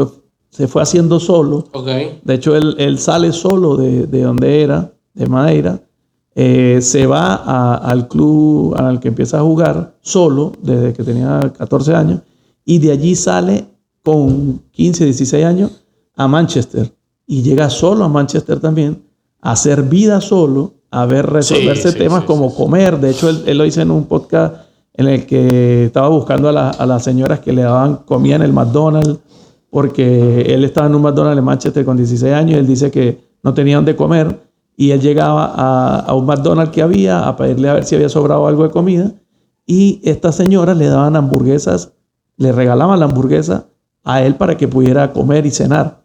se fue haciendo solo. Okay. De hecho, él sale solo de donde era, de Madeira, se va al club al que empieza a jugar solo desde que tenía 14 años y de allí sale con 15, 16 años a Manchester y llega solo a Manchester también a hacer vida solo, a resolverse temas como comer. De hecho, él lo hizo en un podcast en el que estaba buscando a las señoras que le daban comida en el McDonald's, porque él estaba en un McDonald's en Manchester con 16 años y él dice que no tenía dónde comer y él llegaba a un McDonald's que había a pedirle a ver si había sobrado algo de comida y estas señoras le daban hamburguesas, le regalaban la hamburguesa a él para que pudiera comer y cenar.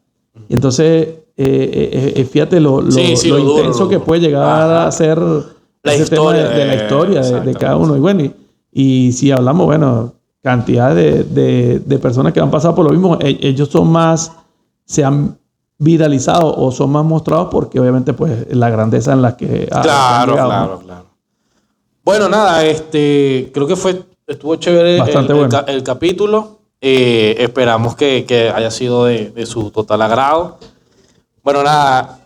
Y entonces, fíjate lo intenso que puede llegar a ser ese tema de la historia de cada uno. Y bueno, y si hablamos, bueno, cantidad de personas que han pasado por lo mismo, ellos son más, se han viralizados o son más mostrados porque obviamente pues la grandeza en la que claro. Bueno, nada, creo que estuvo chévere el capítulo. Esperamos que haya sido de su total agrado. Bueno, nada,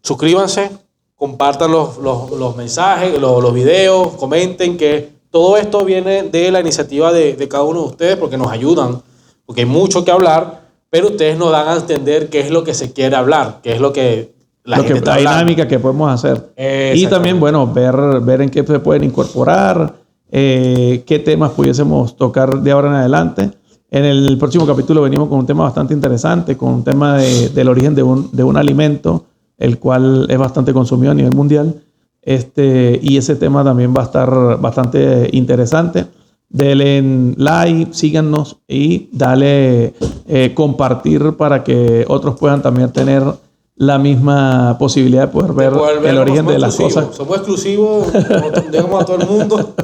suscríbanse, compartan los mensajes, los videos, comenten, que todo esto viene de la iniciativa de cada uno de ustedes, porque nos ayudan, porque hay mucho que hablar, pero ustedes nos dan a entender qué es lo que se quiere hablar, qué es lo que la dinámica que podemos hacer. Y también, bueno, ver en qué se pueden incorporar, qué temas pudiésemos tocar de ahora en adelante. En el próximo capítulo venimos con un tema bastante interesante, con un tema del origen de un alimento, el cual es bastante consumido a nivel mundial. Y ese tema también va a estar bastante interesante. Denle like, síganos y dale compartir para que otros puedan también tener la misma posibilidad de poder ver el origen de las cosas. Somos exclusivos, llegamos a todo el mundo.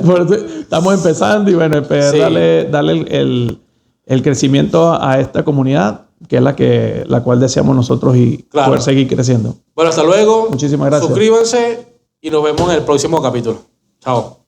Por eso estamos empezando y bueno, darle el crecimiento a esta comunidad, que es la cual deseamos nosotros y poder seguir creciendo. Bueno, hasta luego. Muchísimas gracias. Suscríbanse y nos vemos en el próximo capítulo. Chao.